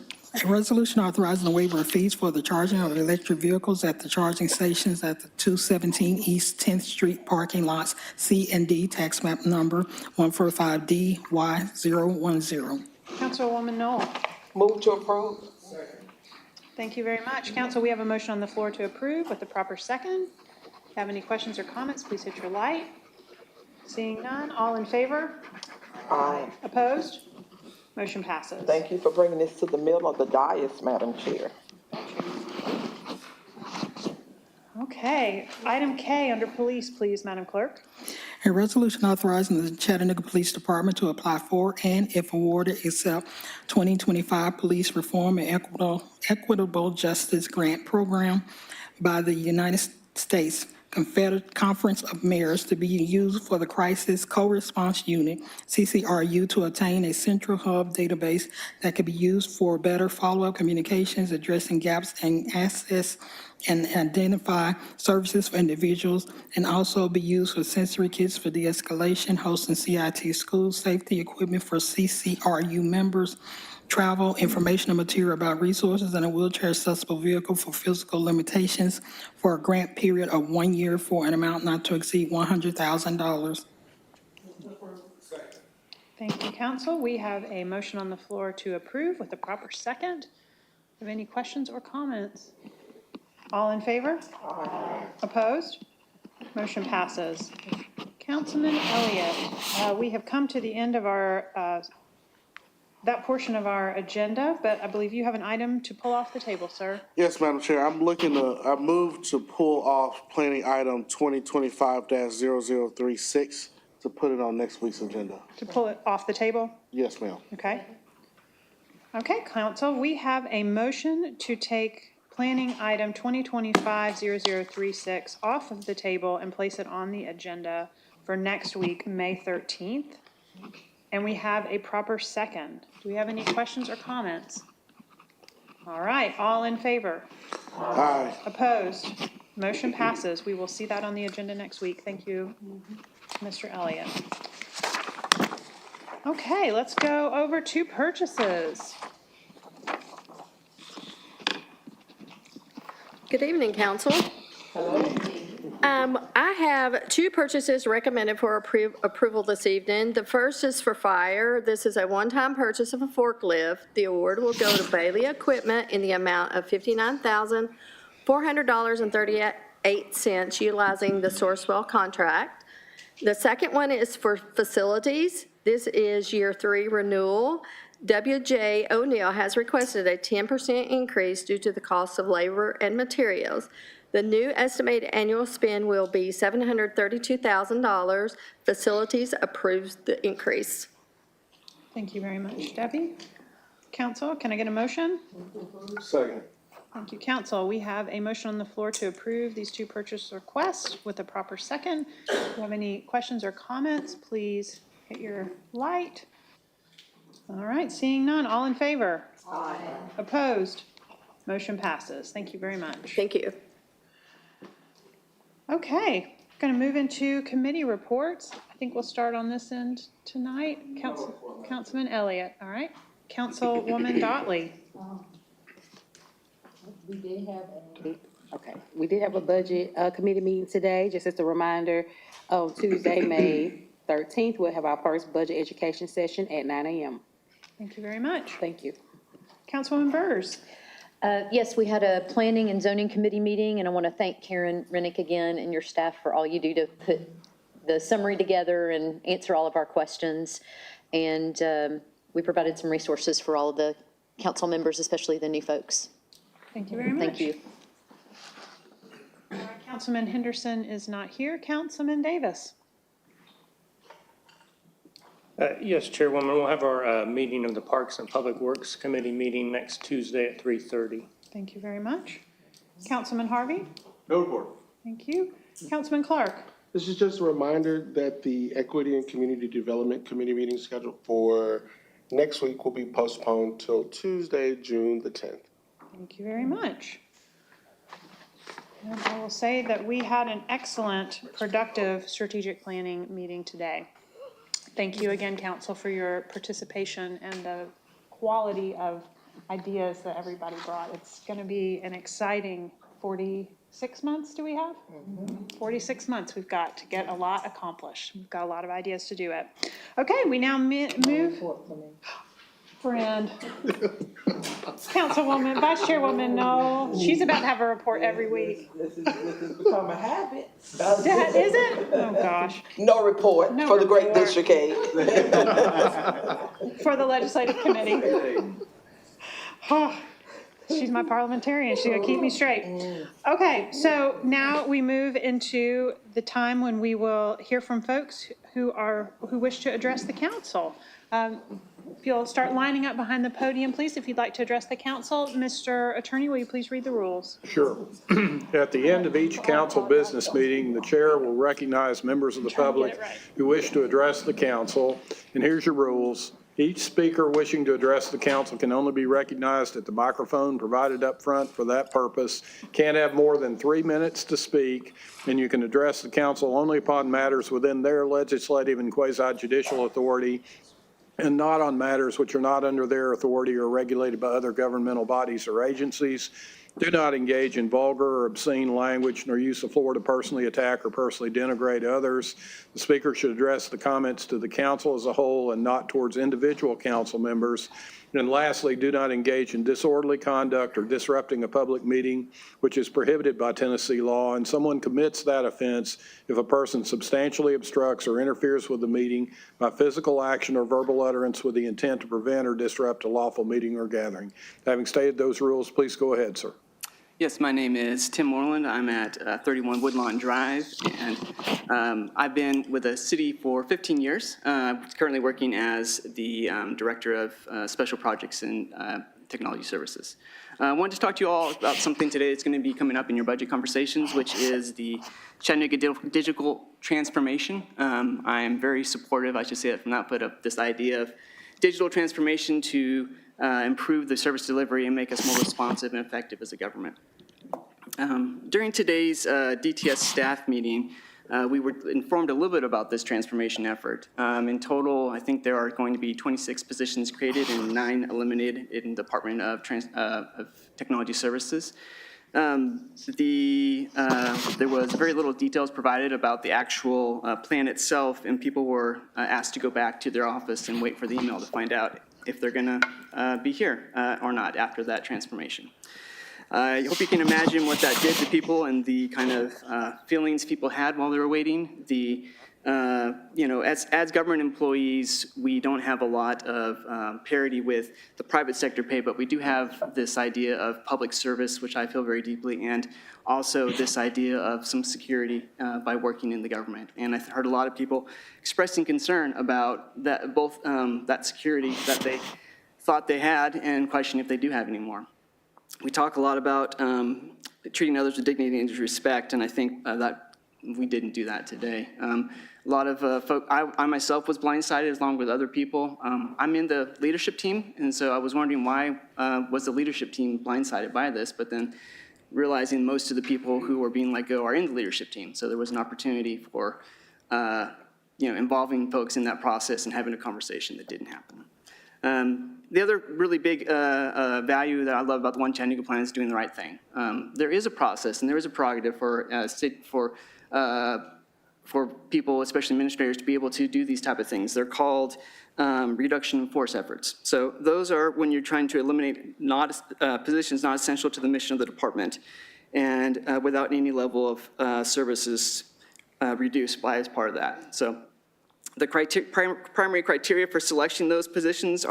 resolution authorizing the waiver of fees for the charging of electric vehicles at the charging stations at the 217 East 10th Street parking lots, C and D, tax map number 145DY010. Councilwoman Knoll. Move to approve. Thank you very much. Council, we have a motion on the floor to approve with the proper second. If you have any questions or comments, please hit your light. Seeing none, all in favor? Aye. Opposed? Motion passes. Thank you for bringing this to the middle of the dais, Madam Chair. Okay, item K under police, please, Madam Clerk. A resolution authorizing the Chattanooga Police Department to apply for and, if awarded, accept 2025 Police Reform and Equitable Justice Grant Program by the United States Confederate Conference of Mayors to be used for the Crisis Co-Response Unit, CCRU, to obtain a central hub database that could be used for better follow-up communications, addressing gaps in access and identify services for individuals, and also be used for sensory kits for de-escalation, hosting CIT school safety equipment for CCRU members, travel, informational material about resources, and a wheelchair-accessible vehicle for physical limitations for a grant period of 1 year for an amount not to exceed $100,000. Thank you, council. We have a motion on the floor to approve with a proper second. Have any questions or comments? All in favor? Aye. Opposed? Motion passes. Councilman Elliott, we have come to the end of our, that portion of our agenda, but I believe you have an item to pull off the table, sir. Yes, Madam Chair, I move to pull off planning item 2025-0036 to put it on next week's agenda. To pull it off the table? Yes, ma'am. Okay. Okay, council, we have a motion to take planning item 2025-0036 off of the table and place it on the agenda for next week, May 13th. And we have a proper second. Do we have any questions or comments? All right, all in favor? Aye. Opposed? Motion passes. We will see that on the agenda next week. Thank you, Mr. Elliott. Okay, let's go over to purchases. Good evening, council. I have two purchases recommended for approval this evening. The first is for fire. This is a one-time purchase of a forklift. The award will go to Bailey Equipment in the amount of $59,400.38 utilizing the Sourcewell contract. The second one is for facilities. This is year 3 renewal. W.J. O'Neill has requested a 10% increase due to the cost of labor and materials. The new estimated annual spend will be $732,000. Facilities approves the increase. Thank you very much, Debbie. Council, can I get a motion? Second. Thank you, council. We have a motion on the floor to approve these two purchase requests with a proper second. If you have any questions or comments, please hit your light. All right, seeing none, all in favor? Aye. Opposed? Motion passes. Thank you very much. Thank you. Okay, going to move into committee reports. I think we'll start on this end tonight. Councilman Elliott, all right? Councilwoman Dotley. We did have a budget committee meeting today. Just as a reminder, on Tuesday, May 13th, we'll have our first budget education session at 9 a.m. Thank you very much. Thank you. Councilwoman Burrs. Yes, we had a planning and zoning committee meeting, and I want to thank Karen Rennick again and your staff for all you do to put the summary together and answer all of our questions. And we provided some resources for all of the council members, especially the new folks. Thank you very much. Thank you. Councilman Henderson is not here. Councilman Davis. Yes, Chairwoman, we'll have our meeting of the Parks and Public Works Committee meeting next Tuesday at 3:30. Thank you very much. Councilman Harvey. No report. Thank you. Councilman Clark. This is just a reminder that the Equity and Community Development Committee meeting scheduled for next week will be postponed till Tuesday, June the 10th. Thank you very much. And I will say that we had an excellent, productive strategic planning meeting today. Thank you again, council, for your participation and the quality of ideas that everybody brought. It's going to be an exciting 46 months, do we have? 46 months we've got to get a lot accomplished. We've got a lot of ideas to do it. Okay, we now move. Friend. Councilwoman, Vice Chairwoman, no. She's about to have a report every week. This is become a habit. Is it? Oh, gosh. No report No for the Great report. District 8. For the Legislative Committee. Oh, she's my parliamentarian. She's gonna keep me straight. Okay, so now we move into the time when we will hear from folks who wish to address the council. If you'll start lining up behind the podium, please, if you'd like to address the council. Mr. Attorney, will you please read the rules? Sure. At the end of each council business meeting, the chair will recognize members of the public who wish to address the council. And here's your rules. Each speaker wishing to address the council can only be recognized at the microphone provided up front for that purpose. Can't have more than 3 minutes to speak, and you can address the council only upon matters within their legislative and quasi-judicial authority, and not on matters which are not under their authority or regulated by other governmental bodies or agencies. Do not engage in vulgar or obscene language nor use the floor to personally attack or personally denigrate others. The speaker should address the comments to the council as a whole and not towards individual council members. And lastly, do not engage in disorderly conduct or disrupting a public meeting, which is prohibited by Tennessee law, and someone commits that offense if a person substantially obstructs or interferes with the meeting by physical action or verbal utterance with the intent to prevent or disrupt a lawful meeting or gathering. Having stated those rules, please go ahead, sir. Yes, my name is Tim Moreland. I'm at 31 Woodlawn Drive, and I've been with the city for 15 years. Currently working as the Director of Special Projects and Technology Services. I wanted to talk to you all about something today that's going to be coming up in your budget conversations, which is the Chattanooga digital transformation. I am very supportive, I should say that from that foot, of this idea of digital transformation to improve the service delivery and make us more responsive and effective as a government. During today's DTS staff meeting, we were informed a little bit about this transformation effort. In total, I think there are going to be 26 positions created and 9 eliminated in the Department of Technology Services. There was very little details provided about the actual plan itself, and people were asked to go back to their office and wait for the email to find out if they're going to be here or not after that transformation. I hope you can imagine what that did to people and the kind of feelings people had while they were waiting. As government employees, we don't have a lot of parity with the private sector pay, but we do have this idea of public service, which I feel very deeply, and also this idea of some security by working in the government. And I've heard a lot of people expressing concern about that, both that security that they thought they had and question if they do have anymore. We talk a lot about treating others with dignity and respect, and I think that we didn't do that today. A lot of folk, I myself was blindsided along with other people. I'm in the leadership team, and so I was wondering why was the leadership team blindsided by this, but then realizing most of the people who were being let go are in the leadership team. So there was an opportunity for involving folks in that process and having a conversation that didn't happen. The other really big value that I love about the One Chattanooga plan is doing the right thing. There is a process and there is a prerogative for people, especially administrators, to be able to do these type of things. They're called reduction in force efforts. So those are when you're trying to eliminate positions not essential to the mission of the department and without any level of services reduced by as part of that. So the primary criteria for selecting those positions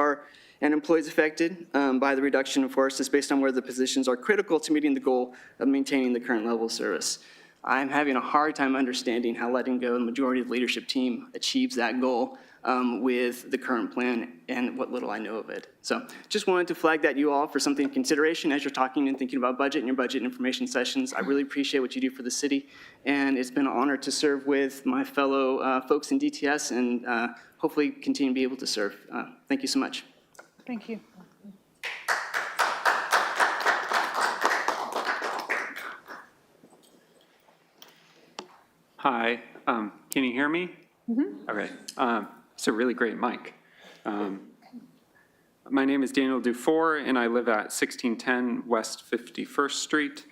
and employees affected by the reduction in force is based on whether the positions are critical to meeting the goal of maintaining the current level of service. I'm having a hard time understanding how letting go of the majority of the leadership team achieves that goal with the current plan and what little I know of it. So just wanted to flag that you all for something in consideration as you're talking and thinking about budget in your budget information sessions. I really appreciate what you do for the city, and it's been an honor to serve with my fellow folks in DTS and hopefully continue to be able to serve. Thank you so much. Thank you. Hi, can you hear me? Mm-hmm. Okay, it's a really great mic. My name is Daniel Dufour, and I live at 1610 West 51st Street.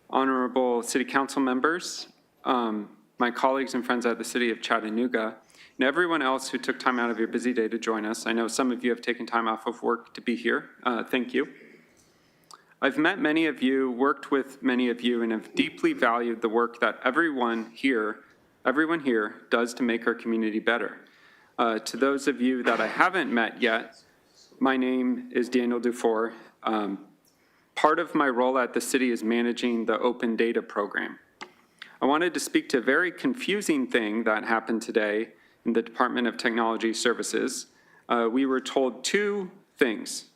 Honorable City Council members, my colleagues and friends at the City of Chattanooga, and everyone else who took time out of your busy day to join us. I know some of you have taken time off of work to be here. Thank you. I've met many of you, worked with many of you, and have deeply valued the work that everyone here does to make our community better. To those of you that I haven't met yet, my name is Daniel Dufour. Part of my role at the city is managing the open data program. I wanted to speak to a very confusing thing that happened today in the Department of Technology Services. We were told two things.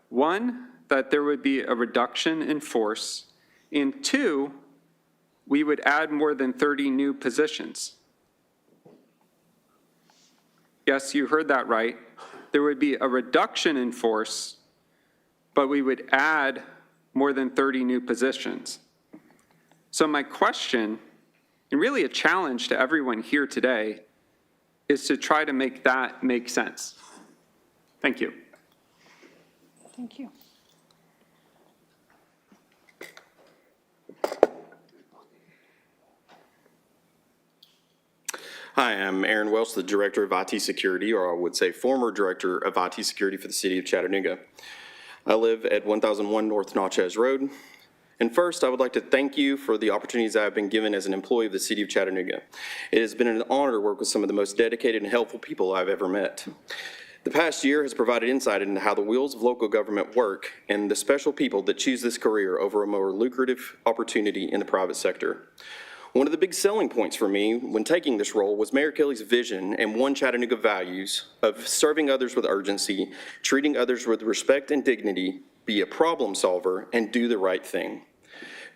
One, that there would be a reduction in force, and two, we would add more than 30 new positions. Yes, you heard that right. There would be a reduction in force, but we would add more than 30 new positions. So my question, and really a challenge to everyone here today, is to try to make that make sense. Thank you. Thank you. Hi, I'm Aaron Welch, the Director of IT Security, or I would say former Director of IT Security for the City of Chattanooga. I live at 1001 North Natchez Road. And first, I would like to thank you for the opportunities I have been given as an employee of the City of Chattanooga. It has been an honor to work with some of the most dedicated and helpful people I've ever met. The past year has provided insight into how the wheels of local government work and the special people that choose this career over a more lucrative opportunity in the private sector. One of the big selling points for me when taking this role was Mayor Kelly's vision and One Chattanooga values of serving others with urgency, treating others with respect and dignity, be a problem solver, and do the right thing.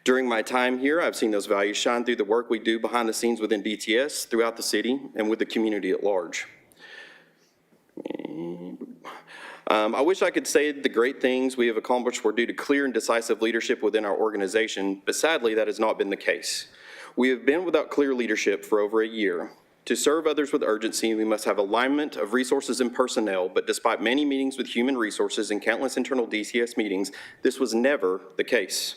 During my time here, I've seen those values shine through the work we do behind the scenes within DTS, throughout the city, and with the community at large. I wish I could say the great things we have accomplished were due to clear and decisive leadership within our organization, but sadly that has not been the case. We have been without clear leadership for over a year. To serve others with urgency, we must have alignment of resources and personnel, but despite many meetings with human resources and countless internal DTS meetings, this was never the case.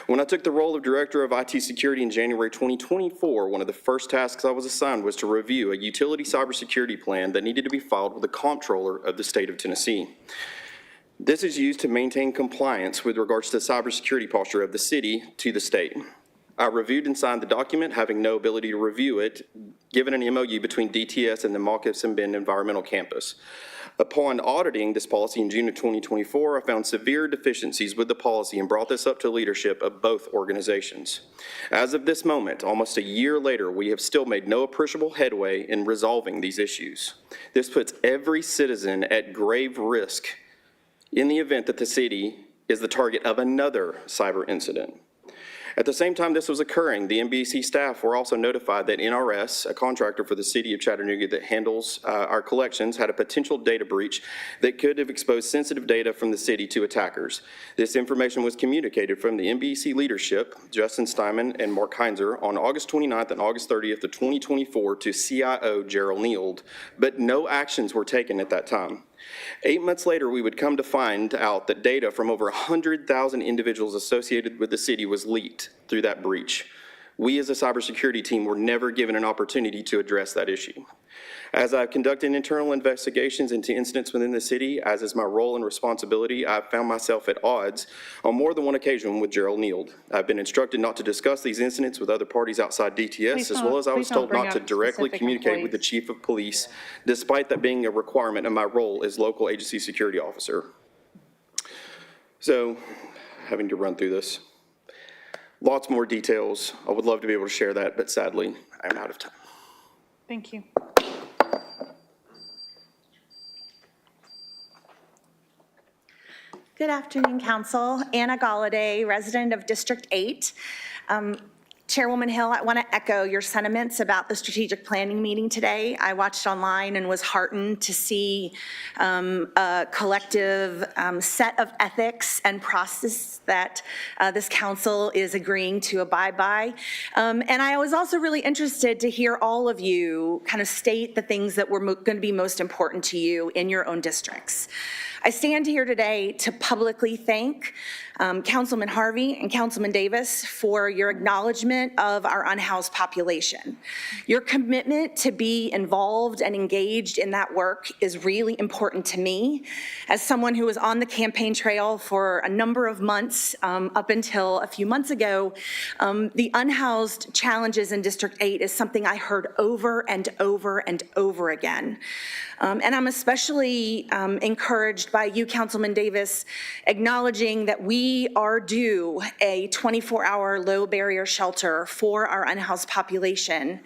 When I took the role of Director of IT Security in January 2024, one of the first tasks I was assigned was to review a utility cybersecurity plan that needed to be filed with the Comptroller of the state of Tennessee. This is used to maintain compliance with regards to the cybersecurity posture of the city to the state. I reviewed and signed the document, having no ability to review it, given an MOU between DTS and the Moccasin Bend Environmental Campus. Upon auditing this policy in June of 2024, I found severe deficiencies with the policy and brought this up to leadership of both organizations. As of this moment, almost a year later, we have still made no appreciable headway in resolving these issues. This puts every citizen at grave risk in the event that the city is the target of another cyber incident. At the same time this was occurring, the MBC staff were also notified that NRS, a contractor for the City of Chattanooga that handles our collections, had a potential data breach that could have exposed sensitive data from the city to attackers. This information was communicated from the MBC leadership, Justin Steinman and Mark Heinzer, on August 29th and August 30th of 2024 to CIO Gerald Neild, but no actions were taken at that time. 8 months later, we would come to find out that data from over 100,000 individuals associated with the city was leaked through that breach. We as a cybersecurity team were never given an opportunity to address that issue. As I've conducted internal investigations into incidents within the city, as is my role and responsibility, I've found myself at odds on more than one occasion with Gerald Neild. I've been instructed not to discuss these incidents with other parties outside DTS, as well as I was told not to directly communicate with the chief of police, despite that being a requirement of my role as local agency security officer. So, having to run through this. Lots more details. I would love to be able to share that, but sadly, I'm out of time. Thank you. Good afternoon, Council. Anna Galladay, resident of District 8. Chairwoman Hill, I want to echo your sentiments about the strategic planning meeting today. I watched online and was heartened to see a collective set of ethics and process that this council is agreeing to abide by. And I was also really interested to hear all of you kind of state the things that were going to be most important to you in your own districts. I stand here today to publicly thank Councilman Harvey and Councilman Davis for your acknowledgement of our unhoused population. Your commitment to be involved and engaged in that work is really important to me. As someone who was on the campaign trail for a number of months, up until a few months ago, the unhoused challenges in District 8 is something I heard over and over and over again. And I'm especially encouraged by you, Councilman Davis, acknowledging that we are due a 24-hour low barrier shelter for our unhoused population.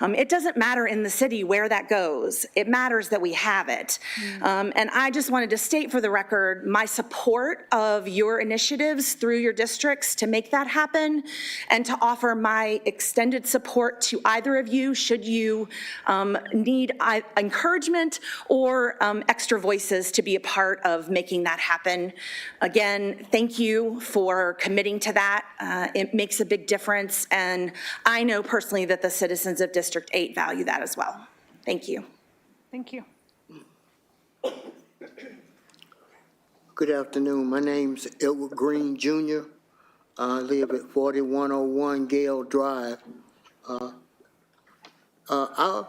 It doesn't matter in the city where that goes. It matters that we have it. And I just wanted to state for the record my support of your initiatives through your districts to make that happen, and to offer my extended support to either of you should you need encouragement or extra voices to be a part of making that happen. Again, thank you for committing to that. It makes a big difference, and I know personally that the citizens of District 8 value that as well. Thank you. Thank you. Good afternoon. My name's Edward Green Jr. I live at 4101 Gale Drive. I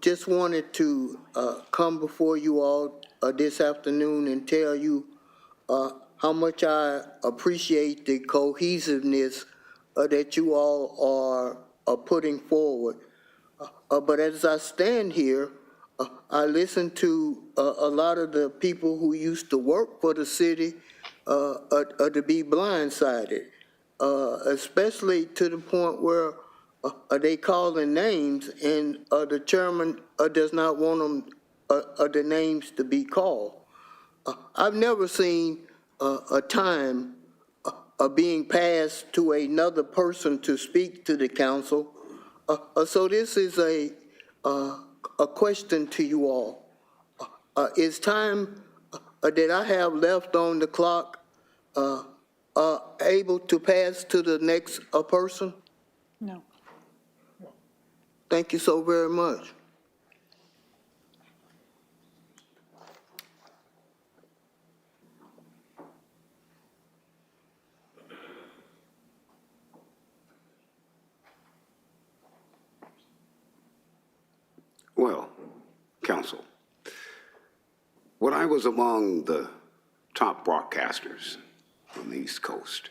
just wanted to come before you all this afternoon and tell you how much I appreciate the cohesiveness that you all are putting forward. But as I stand here, I listen to a lot of the people who used to work for the city to be blindsided, especially to the point where they calling names and the chairman does not want them, the names to be called. I've never seen a time being passed to another person to speak to the council. So this is a question to you all. Is time that I have left on the clock able to pass to the next person? No. Thank you so very much. Well, council, when I was among the top broadcasters on the East Coast,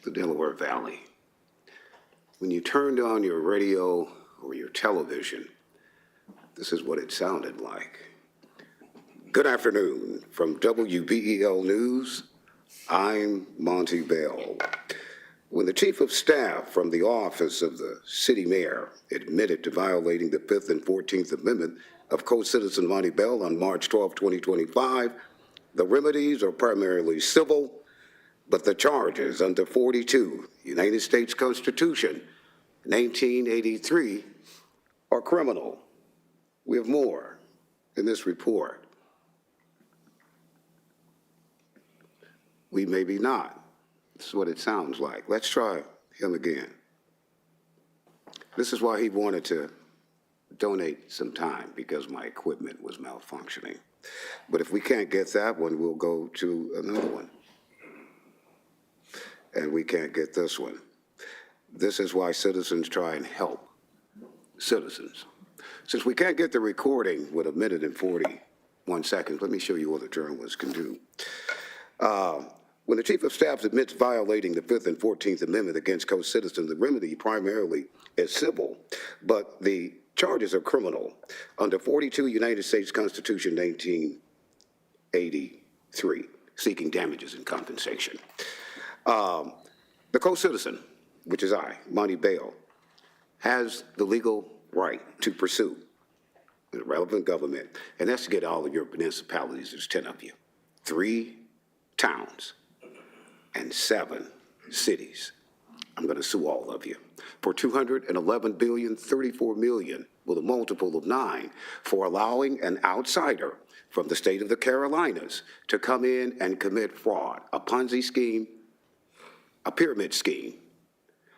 the Delaware Valley, when you turned on your radio or your television, this is what it sounded like. Good afternoon. From WBEL News, I'm Monty Bell. When the chief of staff from the office of the city mayor admitted to violating the 5th and 14th Amendment of co-citizen Monty Bell on March 12, 2025, the remedies are primarily civil, but the charges under 42 United States Constitution 1983 are criminal. We have more in this report. We maybe not. This is what it sounds like. Let's try him again. This is why he wanted to donate some time, because my equipment was malfunctioning. But if we can't get that one, we'll go to another one. And we can't get this one. This is why citizens try and help citizens. Since we can't get the recording with 1 minute and 41 seconds, let me show you what a journalist can do. When the chief of staff admits violating the 5th and 14th Amendment against co-citizens, the remedy primarily is civil, but the charges are criminal under 42 United States Constitution 1983, seeking damages and compensation. The co-citizen, which is I, Monty Bell, has the legal right to pursue the relevant government, and that's to get all of your municipalities, there's 10 of you, 3 towns, and 7 cities. I'm going to sue all of you for $211 billion, $34 million, with a multiple of 9, for allowing an outsider from the state of the Carolinas to come in and commit fraud, a Ponzi scheme, a pyramid scheme,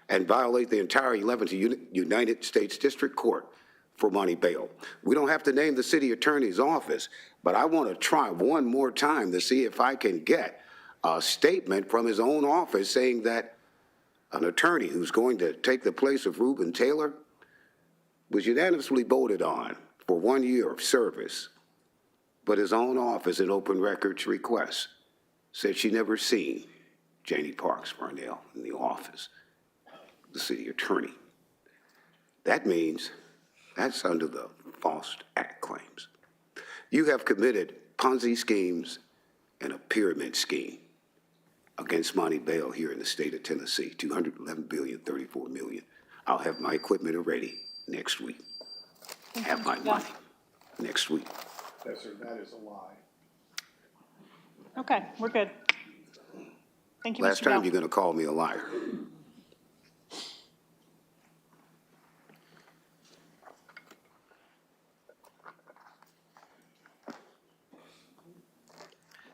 and violate the entire 11th United States District Court for Monty Bell. We don't have to name the city attorney's office, but I want to try one more time to see if I can get a statement from his own office saying that an attorney who's going to take the place of Reuben Taylor was unanimously voted on for 1 year of service, but his own office in open records request said she never seen Janie Parks Parnell in the office, the city attorney. That means that's under the False Act claims. You have committed Ponzi schemes and a pyramid scheme against Monty Bell here in the state of Tennessee, $211 billion, $34 million. I'll have my equipment ready next week. Have my money next week. Yes, sir, that is a lie. Okay, we're good. Thank you, Mr. Last time Bell. you're going to call me a liar.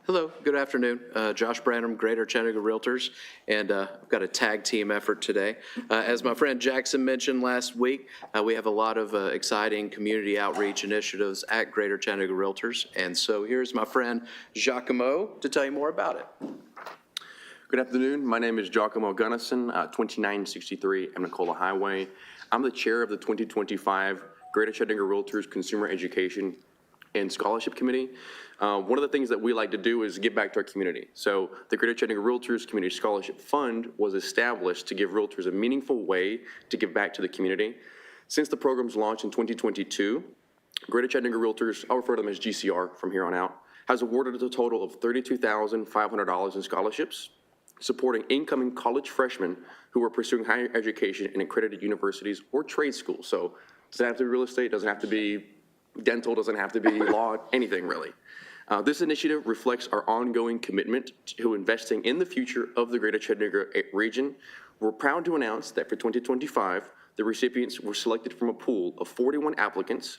Hello, good afternoon. Josh Branham, Greater Chattanooga Realtors, and I've got a tag team effort today. As my friend Jackson mentioned last week, we have a lot of exciting community outreach initiatives at Greater Chattanooga Realtors, and so here's my friend Giacomo to tell you more about it. Good afternoon. My name is Giacomo Gunnison, 2963 Emnicola Highway. I'm the chair of the 2025 Greater Chattanooga Realtors Consumer Education and Scholarship Committee. One of the things that we like to do is give back to our community. So the Greater Chattanooga Realtors Community Scholarship Fund was established to give realtors a meaningful way to give back to the community. Since the program's launch in 2022, Greater Chattanooga Realtors, I'll refer to them as GCR from here on out, has awarded a total of $32,500 in scholarships, supporting incoming college freshmen who are pursuing higher education in accredited universities or trade schools. So it doesn't have to be real estate, doesn't have to be dental, doesn't have to be law, anything really. This initiative reflects our ongoing commitment to investing in the future of the Greater Chattanooga region. We're proud to announce that for 2025, the recipients were selected from a pool of 41 applicants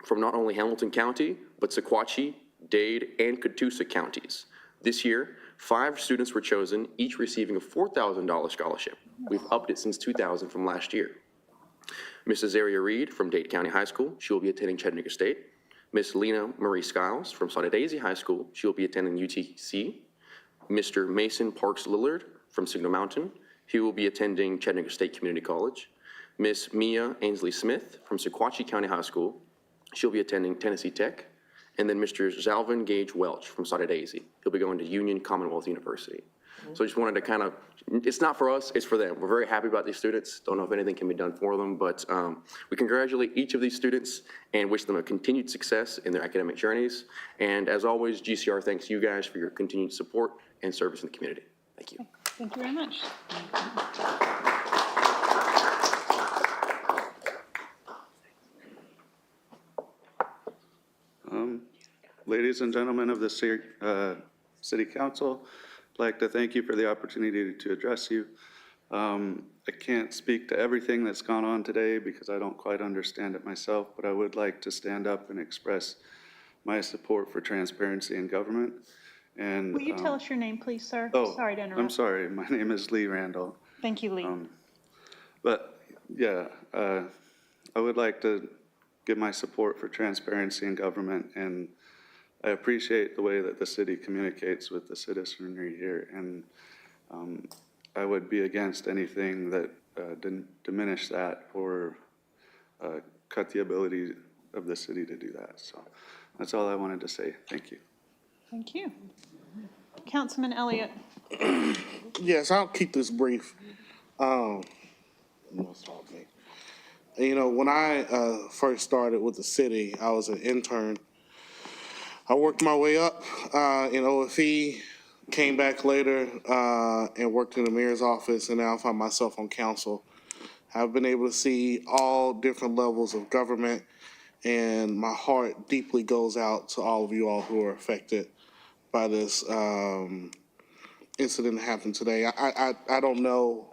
from not only Hamilton County, but Sequatchie, Dade, and Catoosa counties. This year, 5 students were chosen, each receiving a $4,000 scholarship. We've upped it since 2000 from last year. Mrs. Zaria Reed from Dade County High School, she will be attending Chattanooga State. Miss Lena Marie Skiles from Sauter Daisy High School, she will be attending UTC. Mr. Mason Parks Lillard from Signal Mountain, he will be attending Chattanooga State Community College. Miss Mia Ainsley Smith from Sequatchie County High School, she'll be attending Tennessee Tech. And then Mr. Zalvin Gage Welch from Sauter Daisy, he'll be going to Union Commonwealth University. So I just wanted to kind of, it's not for us, it's for them. We're very happy about these students. Don't know if anything can be done for them, but we congratulate each of these students and wish them a continued success in their academic journeys. And as always, GCR thanks you guys for your continued support and service in the community. Thank you. Thank you very much. Ladies and gentlemen of the City Council, I'd like to thank you for the opportunity to address you. I can't speak to everything that's gone on today because I don't quite understand it myself, but I would like to stand up and express my support for transparency in government. And Will you tell us your name, please, sir? Oh, Sorry to interrupt. I'm sorry. My name is Lee Randall. Thank you, Lee. But yeah, I would like to give my support for transparency in government, and I appreciate the way that the city communicates with the citizenry here, and I would be against anything that didn't diminish that or cut the ability of the city to do that. So that's all I wanted to say. Thank you. Thank you. Councilman Elliott. Yes, I'll keep this brief. You know, when I first started with the city, I was an intern. I worked my way up in OFE, came back later and worked in the mayor's office, and now I find myself on council. I've been able to see all different levels of government, and my heart deeply goes out to all of you all who are affected by this incident that happened today. I don't know,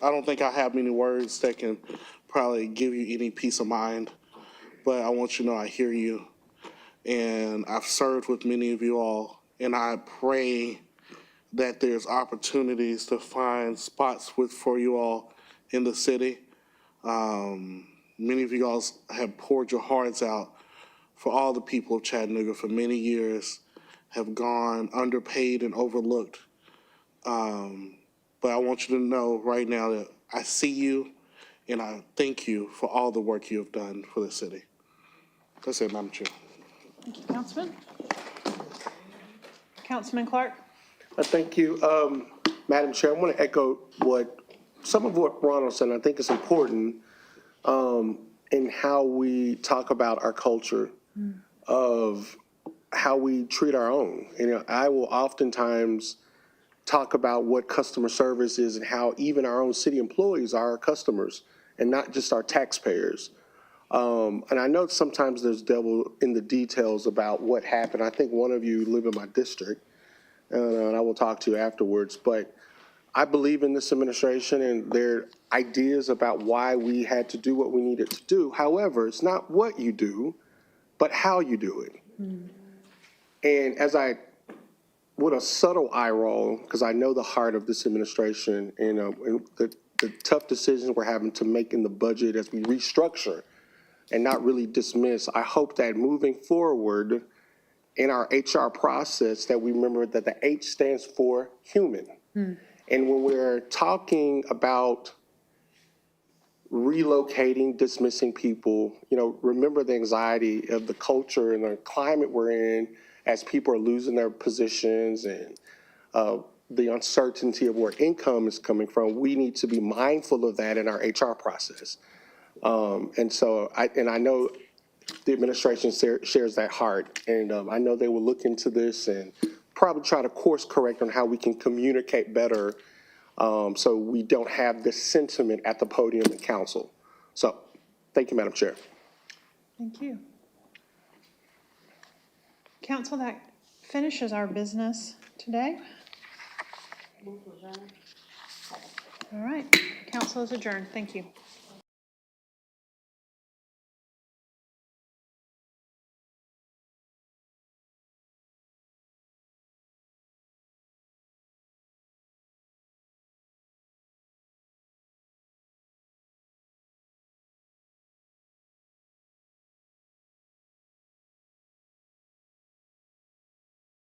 I don't think I have many words that can probably give you any peace of mind, but I want you to know I hear you. And I've served with many of you all, and I pray that there's opportunities to find spots for you all in the city. Many of you all have poured your hearts out for all the people of Chattanooga for many years, have gone underpaid and overlooked. But I want you to know right now that I see you, and I thank you for all the work you have done for the city. That's it, Madam Chair. Thank you, Councilman. Councilman Clark. Thank you. Madam Chair, I want to echo some of what Ronald said. I think it's important in how we talk about our culture of how we treat our own. You know, I will oftentimes talk about what customer service is and how even our own city employees are our customers and not just our taxpayers. And I know sometimes there's devil in the details about what happened. I think one of you live in my district, and I will talk to you afterwards. But I believe in this administration and their ideas about why we had to do what we needed to do. However, it's not what you do, but how you do it. And with a subtle eye roll, because I know the heart of this administration, and the tough decisions we're having to make in the budget as we restructure and not really dismiss. I hope that moving forward in our HR process that we remember that the H stands for human. And when we're talking about relocating, dismissing people. Remember the anxiety of the culture and the climate we're in as people are losing their positions and the uncertainty of where income is coming from. We need to be mindful of that in our HR process. And so I know the administration shares that heart, and I know they will look into this and probably try to course correct on how we can communicate better so we don't have this sentiment at the podium in council. So, thank you, Madam Chair. Thank you. Council, that finishes our business today. All right, council is adjourned. Thank you.